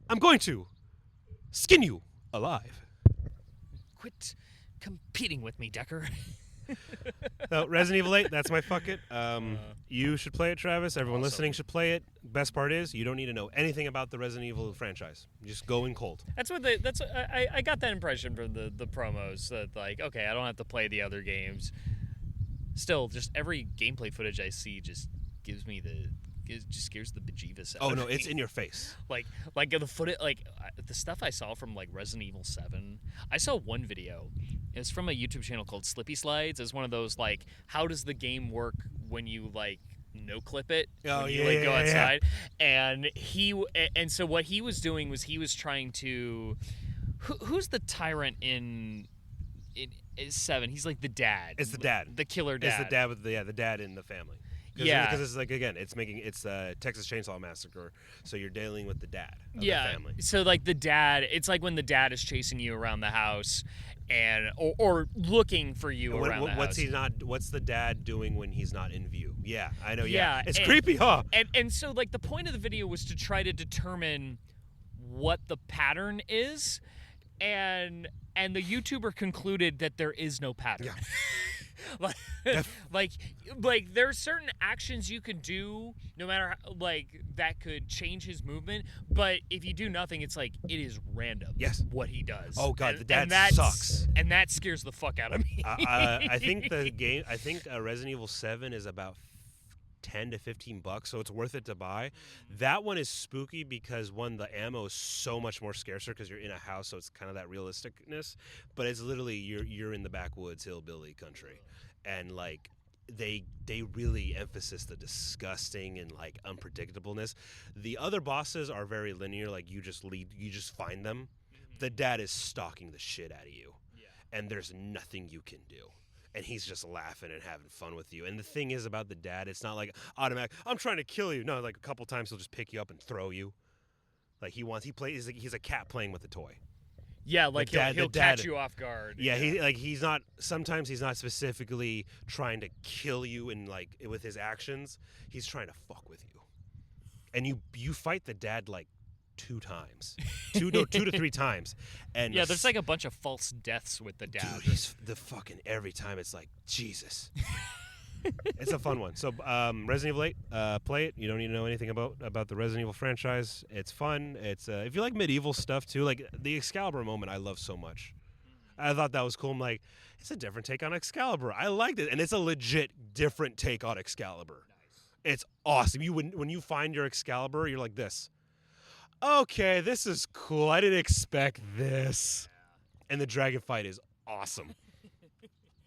I'm going to skin you alive. Quit competing with me, Decker. So Resident Evil 8, that's my fuck it. You should play it, Travis. Everyone listening should play it. Best part is you don't need to know anything about the Resident Evil franchise. Just go in cold. I got that impression from the promos that okay, I don't have to play the other games. Still, just every gameplay footage I see just It just scares the bejeebus out Oh of no, me. it's in your face. Like the footage, the stuff I saw from like Resident Evil 7. I saw one video. It's from a YouTube channel called Slippy Slides. It's one of those like, how does the game work when you like no clip it? Oh, when you like go outside. And so what he was doing was he was trying to. Who's the tyrant in 7? He's like the dad. It's the dad. The killer dad. It's the dad with the dad in the family. Because it's like, again, it's Texas Chainsaw Massacre, so you're dealing with the dad of the family. So like the dad, it's like when the dad is chasing you around the house and or looking for you around the house. What's the dad doing when he's not in view? Yeah, I know. Yeah, It's creepy, huh? And so like the point of the video was to try to determine what the pattern is, and the YouTuber concluded that there is no pattern. Yeah. like there's certain actions you can do no matter that could change his movement, but if you do nothing, it's like it is random. Yes. What he does. Oh god, the dad and sucks. And that scares the fuck out of me. I think Resident Evil 7 is about $10 to $15, so it's worth it to buy. That one is spooky because the ammo is so much more scarcer because you're in a house, so it's kind of that realisticness. But it's literally you're in the backwoods hillbilly country, and like they really emphasize the disgusting and like unpredictableness. The other bosses are very linear, like you just find them. The dad is stalking the shit out of you, and there's nothing you can do. And he's just laughing and having fun with you. And the thing is about the dad, it's not like automatic, I'm trying to kill you. No, like a couple times he'll just pick you up and throw you. Like he's a cat playing with a toy. Yeah, like he'll catch you off guard. Yeah, sometimes he's not specifically trying to kill you and like with his actions. He's trying to fuck with you. And you fight the dad like 2 times, 2 to 3 times, and there's like a bunch of false deaths with the dad. Dude, the fucking every time it's like Jesus. It's a fun one. So Resident Evil 8, play it. You don't need to know anything about the Resident Evil franchise. It's fun. It's if you like medieval stuff too, like the Excalibur moment, I love so much. I thought that was cool. I'm like, it's a different take on Excalibur. I liked it, and it's a legit different take on Excalibur. Nice. It's awesome. When you find your Excalibur, you're like this. Okay, this is cool. I didn't expect this. And the dragon fight is awesome.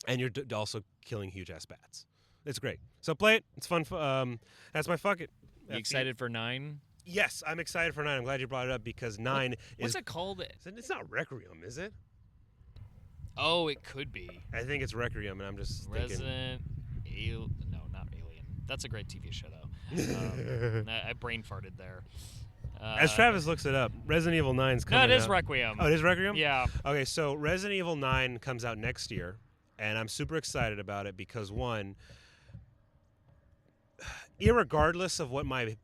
And you're also killing huge-ass bats. It's great. So play it. It's fun. That's my fuck it. You excited for 9? Yes, I'm excited for 9. I'm glad you brought it up because 9 is... What's it called? It's not Requiem, is it? Oh, it could be. I think it's Requiem, and I'm just Resident Alien. No, not Alien. That's a great TV show, though. I brain farted there. As Travis looks it up, Resident Evil 9's coming out. No, it is Requiem. Oh, it is Requiem? Yeah. Okay, so Resident Evil 9 comes out next year, and I'm super excited about it because, one, irregardless of what my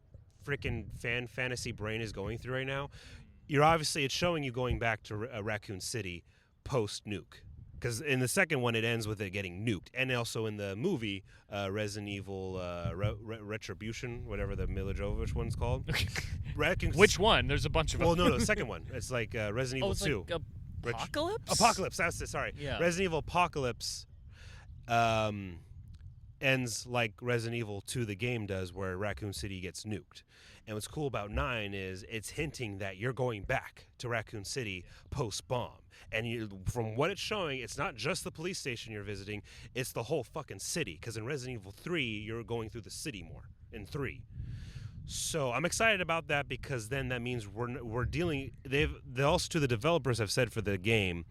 freaking fantasy brain is going through right now, it's showing you going back to Raccoon City post-nuke. Because in the second one, it ends with it getting nuked. And also in the movie, Resident Evil Retribution, whatever the Mila Jovovich one's called. Which one? There's a bunch of them. Well, no, the second one. It's like Resident Evil 2. Like Apocalypse? Apocalypse, that's it, sorry. Yeah. Resident Evil Apocalypse ends like Resident Evil 2, the game does, where Raccoon City gets nuked. And what's cool about 9 is it's hinting that you're going back to Raccoon City post-bomb. And from what it's showing, it's not just the police station you're visiting, it's the whole fucking city. Because in Resident Evil 3, you're going through the city more in 3. So I'm excited about that because then that means we're dealing... They also, to the developers, have said for the game,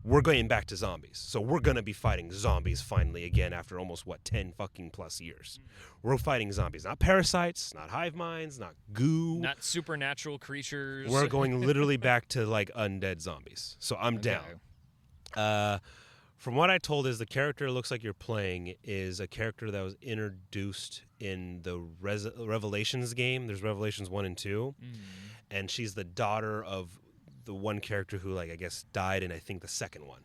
we're going back to zombies. So we're going to be fighting zombies finally again after almost, 10 fucking plus years. We're fighting zombies. Not parasites, not hive minds, not goo. Not supernatural creatures. We're going literally back to, undead zombies. So I'm down. From what I told is the character looks like you're playing is a character that was introduced in the Revelations game. There's Revelations 1 and 2. And she's the daughter of the one character who, I guess, died in, I think, the second one.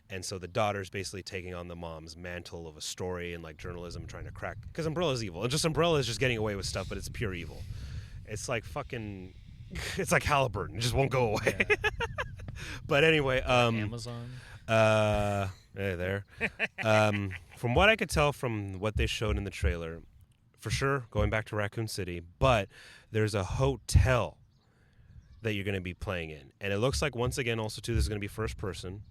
And so the daughter's basically taking on the mom's mantle of a story and, journalism, trying to crack... Because Umbrella's evil. Umbrella is just getting away with stuff, but it's pure evil. It's like fucking... It's like Halliburton. It just won't go away. Yeah. But anyway... Amazon? There. From what I could tell from what they showed in the trailer, for sure, going back to Raccoon City, but there's a hotel that you're going to be playing in. And it looks like, once again, also, too, this is going to be first person.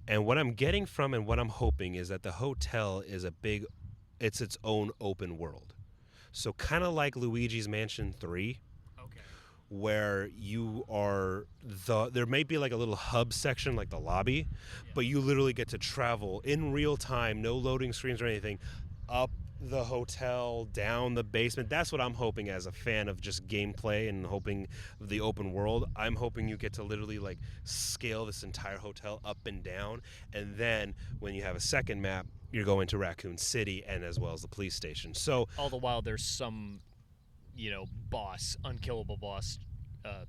And what I'm getting from and what I'm hoping is that the hotel is it's its own open world. So kind of like Luigi's Mansion 3, where you are there may be like a little hub section like the lobby, but you literally get to travel in real time, no loading screens or anything, up the hotel, down the basement. That's what I'm hoping as a fan of just gameplay and hoping the open world. I'm hoping you get to literally like scale this entire hotel up and down, and then when you have a second map, you're going to Raccoon City and as well as the police station. So all the while there's some, unkillable boss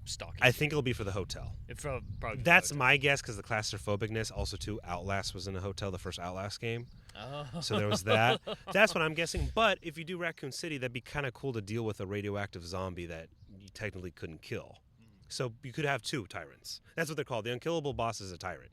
stalking. I think it'll be for the hotel. Probably That's my guess, because the claustrophobicness. Also, too, Outlast was in a hotel, the first Outlast game. Oh. So there was that. That's what I'm guessing. But if you do Raccoon City, that'd be kind of cool to deal with a radioactive zombie that you technically couldn't kill. So you could have 2 tyrants. That's what they're called. The unkillable boss is a tyrant.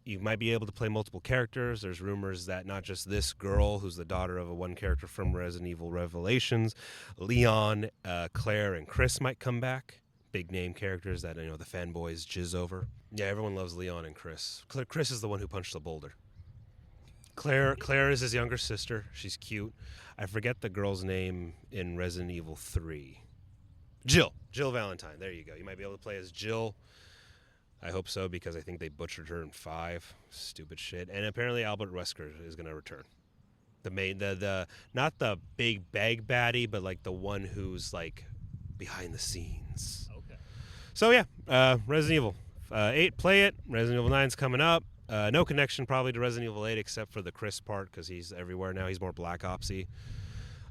You might be able to play multiple characters. There's rumors that not just this girl, who's the daughter of one character from Resident Evil Revelations, Leon, Claire, and Chris might come back. Big name characters that the fanboys jizz over. Yeah, everyone loves Leon and Chris. Chris is the one who punched the boulder. Claire is his younger sister. She's cute. I forget the girl's name in Resident Evil 3. Jill Valentine. There you go. You might be able to play as Jill. I hope so, because I think they butchered her in 5. Stupid shit. And apparently Albert Wesker is going to return. The not the big bag baddie, but like the one who's like behind the scenes. Okay. So yeah, Resident Evil 8, play it. Resident Evil 9's coming up. No connection probably to Resident Evil 8 except for the Chris part, because he's everywhere now. He's more Black Ops-y.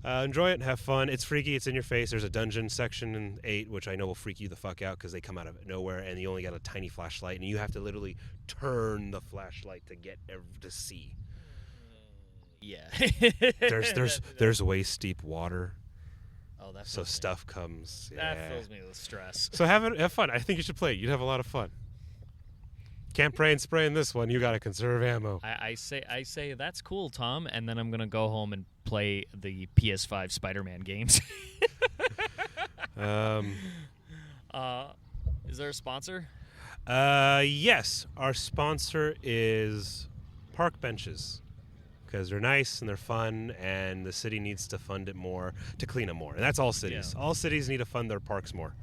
Enjoy it, have fun. It's freaky, it's in your face. There's a dungeon section in 8, which I know will freak you the fuck out because they come out of nowhere and you only got a tiny flashlight and you have to literally turn the flashlight to get to see. Yeah. there's waist deep water. Oh, that's so stuff comes. Yeah. That fills me with stress. So have fun. I think you should play it. You'd have a lot of fun. Can't pray and spray in this one. You got to conserve ammo. I say that's cool, Tom, and then I'm gonna go home and play the PS5 Spider-Man games. Is there a sponsor? Yes, our sponsor is park benches, because they're nice and they're fun, and the city needs to fund it more to clean them more. And that's all cities. Yeah. All cities need to fund their parks more.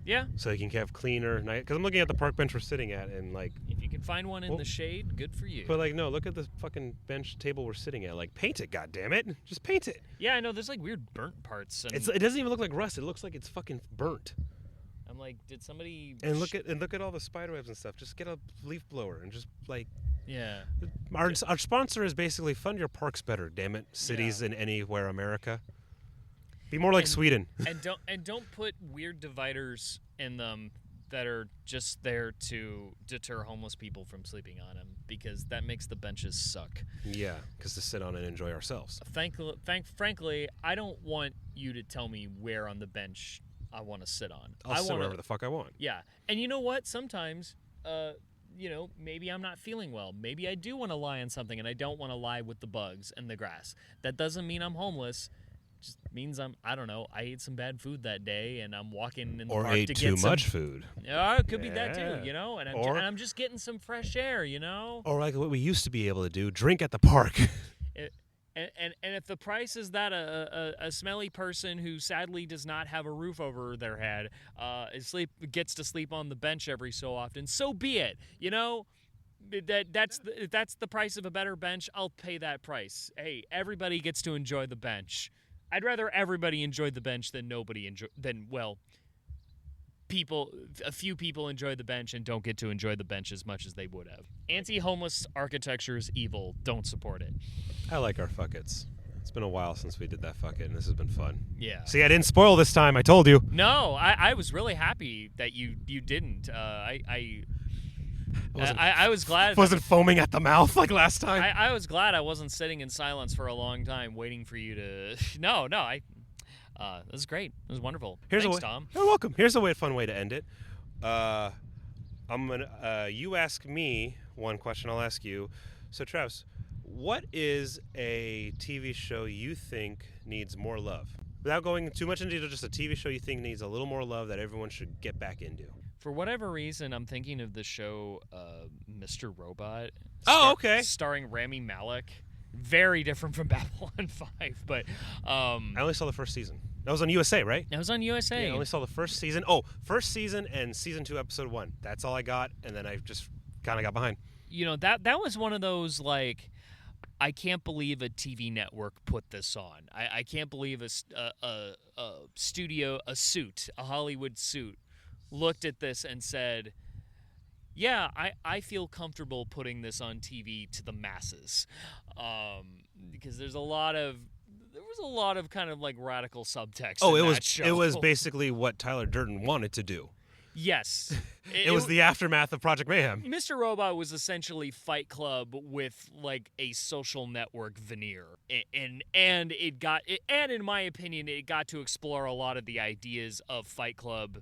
Yeah. So you can have cleaner night. Because I'm looking at the park bench we're sitting at, and like, if you can find one in the shade, good for you. But like, no, look at the fucking bench table we're sitting at. Like, paint it, goddammit. Just paint it. Yeah, I know. There's like weird burnt parts. And it doesn't even look like rust. It looks like it's fucking burnt. I'm like, did somebody? And look at all the spider webs and stuff. Just get a leaf blower and just like. Yeah. Our sponsor is basically fund your parks better. Damn it, cities in anywhere America. Be more like Sweden. and don't put weird dividers in them that are just there to deter homeless people from sleeping on them, because that makes the benches suck. Yeah, because to sit on and enjoy ourselves. Frankly, I don't want you to tell me where on the bench I want to sit on. I'll sit wherever the fuck I want. Yeah, and you know what? Sometimes, maybe I'm not feeling well. Maybe I do want to lie on something, and I don't want to lie with the bugs and the grass. That doesn't mean I'm homeless. Just means I ate some bad food that day, and I'm walking in the park to get some. Or ate too much food. Yeah, it could be that too, and I'm just getting some fresh air, Or like what we used to be able to do, drink at the park. And if the price is that a smelly person who sadly does not have a roof over their head gets to sleep on the bench every so often, so be it. That's the price of a better bench. I'll pay that price. Hey, everybody gets to enjoy the bench. I'd rather everybody enjoy the bench than nobody enjoy. A few people enjoy the bench and don't get to enjoy the bench as much as they would have. Anti-homeless architecture is evil. Don't support it. I like our fuck-its. It's been a while since we did that fuck-it, and this has been fun. Yeah. See, I didn't spoil this time. I told you. No, I was really happy that you didn't. I was glad. Wasn't foaming at the mouth like last time. I was glad I wasn't sitting in silence for a long time waiting for you to. No. This is great. It was wonderful. Thanks, Tom. You're welcome. Here's a fun way to end it. You ask me one question. I'll ask you. So, Travis, What is a TV show you think needs more love? Without going too much into just a TV show you think needs a little more love that everyone should get back into. For whatever reason, I'm thinking of the show Mr. Robot. Okay. Starring Rami Malek. Very different from Babylon 5, but... I only saw the first season. That was on USA, right? That was on USA. Yeah, I only saw the first season. Oh, first season and season 2, episode 1. That's all I got, and then I just kind of got behind. You know, that was one of those, like... I can't believe a TV network put this on. I can't believe a studio, a Hollywood suit, looked at this and said, yeah, I feel comfortable putting this on TV to the masses. Because there was a lot of kind of like radical subtext in that show. It was basically what Tyler Durden wanted to do. Yes. It was the aftermath of Project Mayhem. Mr. Robot was essentially Fight Club with like a social network veneer. And in my opinion, it got to explore a lot of the ideas of Fight Club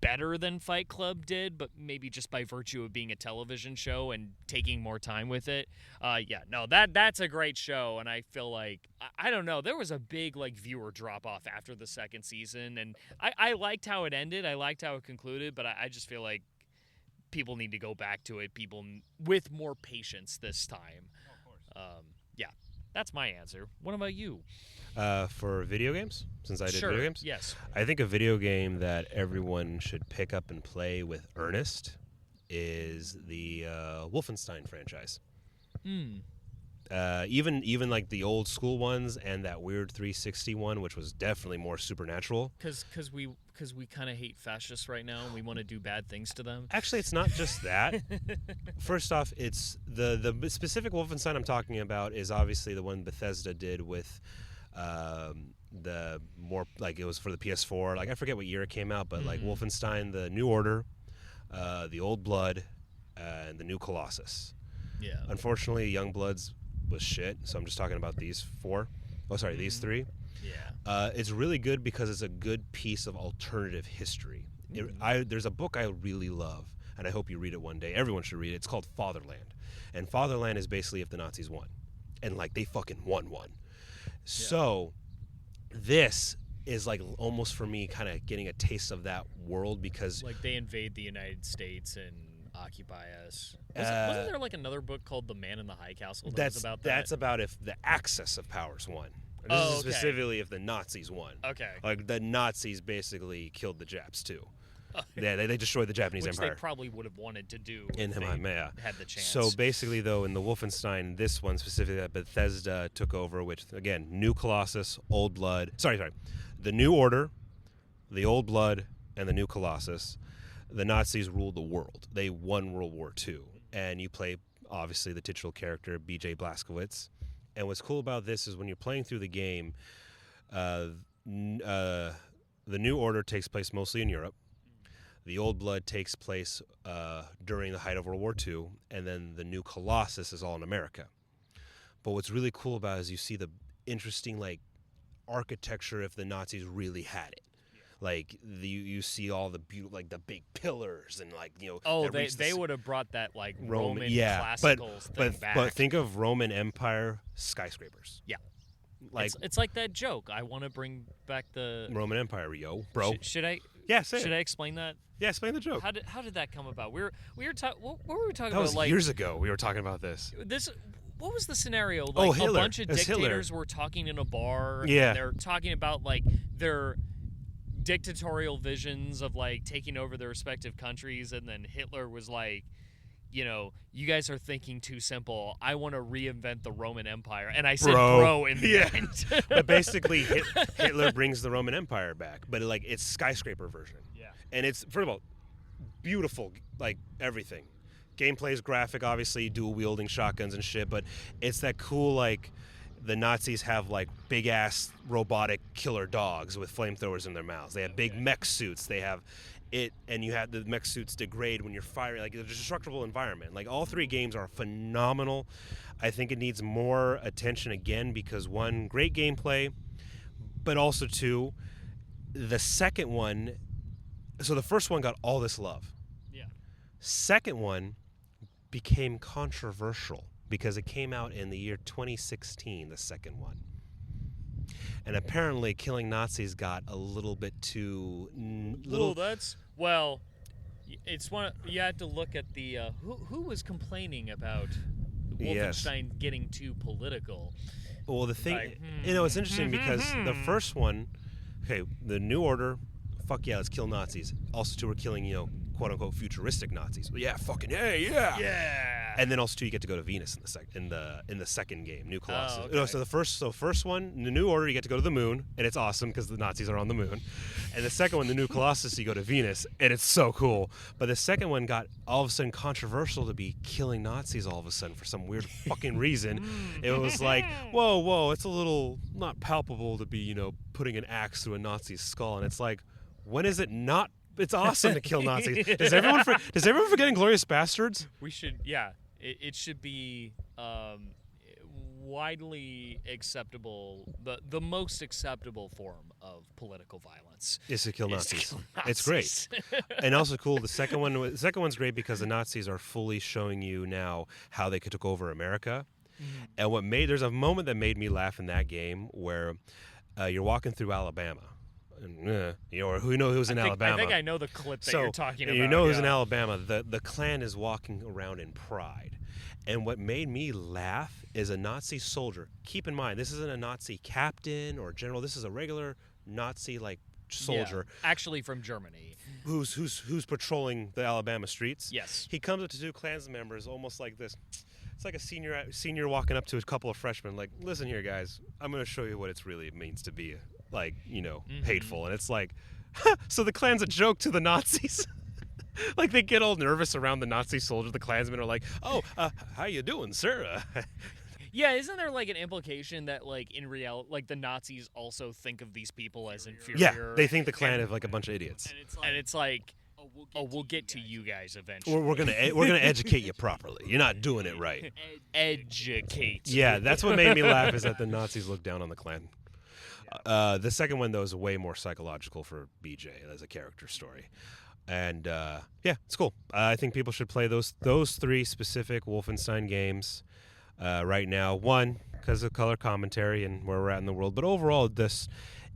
better than Fight Club did, but maybe just by virtue of being a television show and taking more time with it. That's a great show, and I feel like I don't know, there was a big like viewer drop off after the second season, and I liked how it ended, I liked how it concluded, but I just feel like people need to go back to it, people with more patience this time. Of course. That's my answer. What about you? For video games, since I did Sure, video games? yes. I think a video game that everyone should pick up and play with earnest is the Wolfenstein franchise. Even like the old school ones and that weird 360 one, which was definitely more supernatural. Because we kind of hate fascists right now and we want to do bad things to them. Actually, it's not just that. First off, it's the specific Wolfenstein I'm talking about is obviously the one Bethesda did with the more like it was for the PS4. Like I forget what year it came out, but like Wolfenstein, the New Order, the Old Blood, and the New Colossus. Yeah. Unfortunately, Youngbloods was shit, so I'm just talking about these four. Oh, sorry, these three. Yeah. It's really good because it's a good piece of alternative history. There's a book I really love, and I hope you read it one day. Everyone should read it. It's called Fatherland. And Fatherland is basically if the Nazis won. And, like, they fucking won. Yeah. So this is, like, almost for me kind of getting a taste of that world because... Like, they invade the United States and occupy us. Wasn't there, like, another book called The Man in the High Castle that was about that? That's about if the axis of powers won. This is specifically if the Nazis won. Okay. Like, the Nazis basically killed the Japs, too. Yeah, they destroyed the Japanese Empire. Which they probably would have wanted to do in if they had the chance. So basically, though, in the Wolfenstein, this one specifically that Bethesda took over, which, again, New Colossus, Old Blood. Sorry. The New Order, the Old Blood, and the New Colossus. The Nazis ruled the world. They won World War II. And you play, obviously, the titular character, B.J. Blazkowicz. And what's cool about this is when you're playing through the game, the New Order takes place mostly in Europe. The Old Blood takes place during the height of World War II, and then the New Colossus is all in America. But what's really cool about it is you see the interesting like architecture if the Nazis really had it. Like you see all the like the big pillars and like they would have brought that like Roman classical thing back. But think of Roman Empire skyscrapers. Yeah, like it's like that joke. I want to bring back the Roman Empire, bro. Should I? Yeah, say Should it. I explain that? Yeah, explain the joke. How did that come about? What were we talking that about? Was like years ago. We were talking about this. What was the scenario? Like Hitler. A bunch of dictators were talking in a bar. Yeah, and they're talking about like their dictatorial visions of like taking over their respective countries, and then Hitler was like, you guys are thinking too simple. I want to reinvent the Roman Empire. And I said bro in the end. But basically Hitler brings the Roman Empire back, but like it's skyscraper version. Yeah. And it's first of all beautiful, like everything. Gameplay's graphic, obviously dual wielding shotguns and shit, but it's that cool like the Nazis have like big ass robotic killer dogs with flamethrowers in their mouths. They have big mech suits. They have it, and you have the mech suits degrade when you're firing. Like it's a destructible environment. Like all three games are phenomenal. I think it needs more attention again because one, great gameplay, but also two, the second one. So the first one got all this love. Yeah. Second one became controversial because it came out in the year 2016, the second one. And apparently killing Nazis got a little bit too... It's one. You had to look at the who was complaining about Wolfenstein getting too political. Well, the thing, it's interesting because the first one, the New Order, fuck yeah, let's kill Nazis. Also, too, we're killing, quote unquote futuristic Nazis. Well, yeah, fucking yeah. And then also too, you get to go to Venus in the second game, New Colossus. Oh, okay. So the first one, the New Order, you get to go to the moon, and it's awesome because the Nazis are on the moon. And the second one, the New Colossus, you go to Venus, and it's so cool. But the second one got all of a sudden controversial to be killing Nazis all of a sudden for some weird fucking reason. It was like, whoa, it's a little not palpable to be, putting an axe through a Nazi's skull, and it's like, when is it not? It's awesome to kill Nazis. Does everyone forget Inglourious Bastards? We should, it should be widely acceptable. The most acceptable form of political violence is to kill Nazis. It's great, and also cool. The second one's great because the Nazis are fully showing you now how they took over America. And there's a moment that made me laugh in that game where you're walking through Alabama. Or who knows who's in Alabama? I think I know the clip that you're talking about. You know who's in Alabama. The Klan is walking around in pride. And what made me laugh is a Nazi soldier. Keep in mind, this isn't a Nazi captain or general. This is a regular Nazi soldier. Yeah, actually from Germany. Who's patrolling the Alabama streets. Yes. He comes up to two Klans members almost like this. It's like a senior walking up to a couple of freshmen like, listen here, guys. I'm going to show you what it really means to be hateful. And it's like, so the Klan's a joke to the Nazis. Like they get all nervous around the Nazi soldier. The Klansmen are like, how you doing, sir? Yeah, isn't there an implication that in reality, the Nazis also think of these people as inferior? Yeah, they think the Klan is a bunch of idiots. And it's like, we'll get to you guys eventually. We're gonna educate you properly. You're not doing it right. Educate. Yeah, that's what made me laugh is that the Nazis look down on the Klan. The second one though is way more psychological for BJ as a character story, and it's cool. I think people should play those three specific Wolfenstein games right now. One, because of color commentary and where we're at in the world, but overall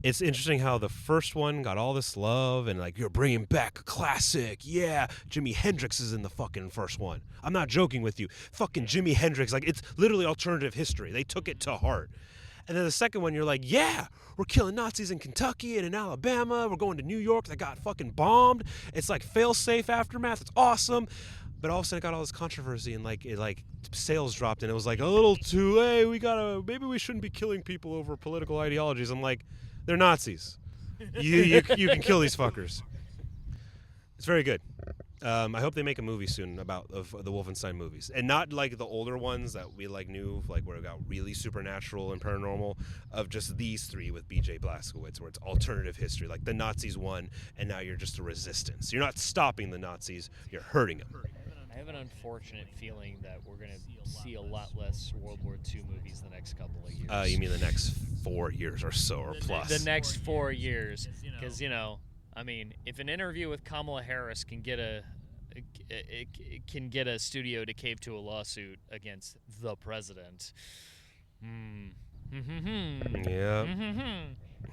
it's interesting how the first one got all this love and you're bringing back a classic. Yeah, Jimi Hendrix is in the fucking first one. I'm not joking with you. Fucking Jimi Hendrix, it's literally alternative history. They took it to heart. And then the second one, you're like, yeah, we're killing Nazis in Kentucky and in Alabama. We're going to New York that got fucking bombed. It's like fail-safe aftermath. It's awesome. But all of a sudden it got all this controversy and sales dropped and it was a little too, maybe we shouldn't be killing people over political ideologies. I'm like, they're Nazis. You can kill these fuckers. It's very good. I hope they make a movie soon of the Wolfenstein movies, and not the older ones that we knew, where it got really supernatural and paranormal. Of just these three with B.J. Blazkowicz, where it's alternative history, the Nazis won, and now you're just a resistance. You're not stopping the Nazis; you're hurting them. I have an unfortunate feeling that we're going to see a lot less World War II movies the next couple of years. You mean the next 4 years or so, or plus? The next 4 years, because if an interview with Kamala Harris can get a studio to cave to a lawsuit against the president. Yeah.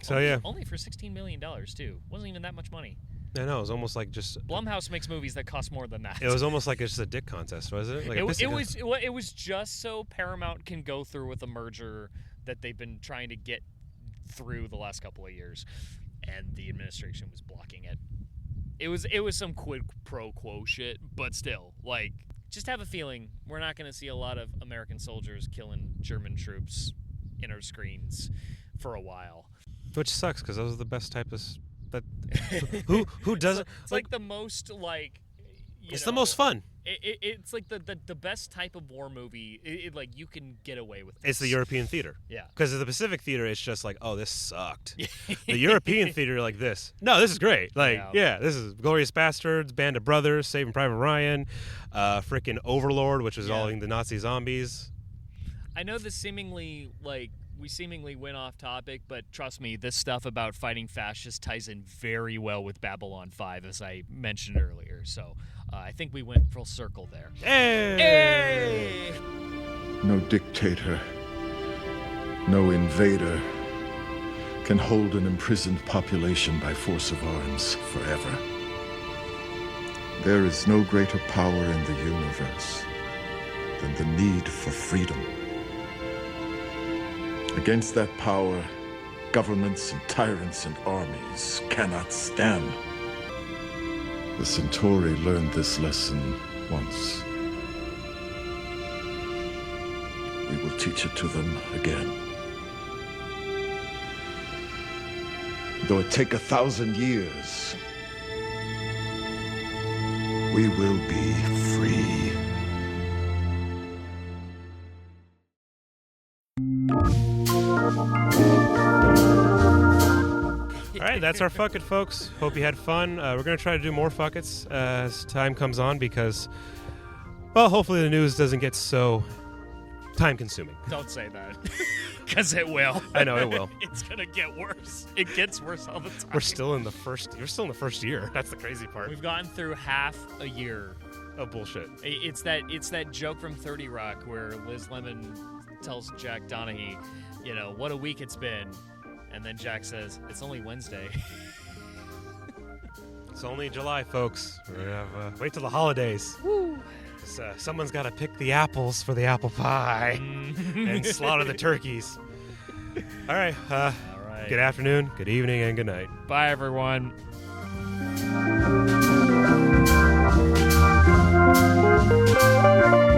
So only for $16 million too. Wasn't even that much money. I know, it was almost just Blumhouse makes movies that cost more than that. It was almost it's just a dick contest, wasn't it? It was just so Paramount can go through with a merger that they've been trying to get through the last couple of years, and the administration was blocking it. It was some quid pro quo shit, but still, just have a feeling we're not going to see a lot of American soldiers killing German troops in our screens for a while. Which sucks, because those are the best type of... Who doesn't... It's the most, it's the most fun. It's the best type of war movie. You can get away with this. It's the European theater. Yeah. Because of the Pacific theater, it's just oh, this sucked. The European theater, this. No, this is great. This is Glorious Bastards, Band of Brothers, Saving Private Ryan, freaking Overlord, which is all the Nazi zombies. I know this we seemingly went off topic, but trust me, this stuff about fighting fascists ties in very well with Babylon 5, as I mentioned earlier. So I think we went full circle there. Hey! No dictator, no invader can hold an imprisoned population by force of arms forever. There is no greater power in the universe than the need for freedom. Against that power, governments and tyrants and armies cannot stand. The Centauri learned this lesson once. We will teach it to them again. Though it take 1,000 years, we will be free. All right, that's our Fuck It, folks. Hope you had fun. We're going to try to do more Fuck It's as time comes on because, well, hopefully the news doesn't get so time-consuming. Don't say that. Because it will. I know it will. It's going to get worse. It gets worse all the time. You're still in the first year. That's the crazy part. We've gotten through half a year. Oh, bullshit. It's that joke from 30 Rock where Liz Lemon tells Jack Donaghy, you know, what a week it's been. And then Jack says, it's only Wednesday. It's only July, folks. We're going to have, wait till the holidays. Woo. Someone's got to pick the apples for the apple pie and slaughter the turkeys. All right. Good afternoon, good evening, and good night. Bye, everyone. Thank you.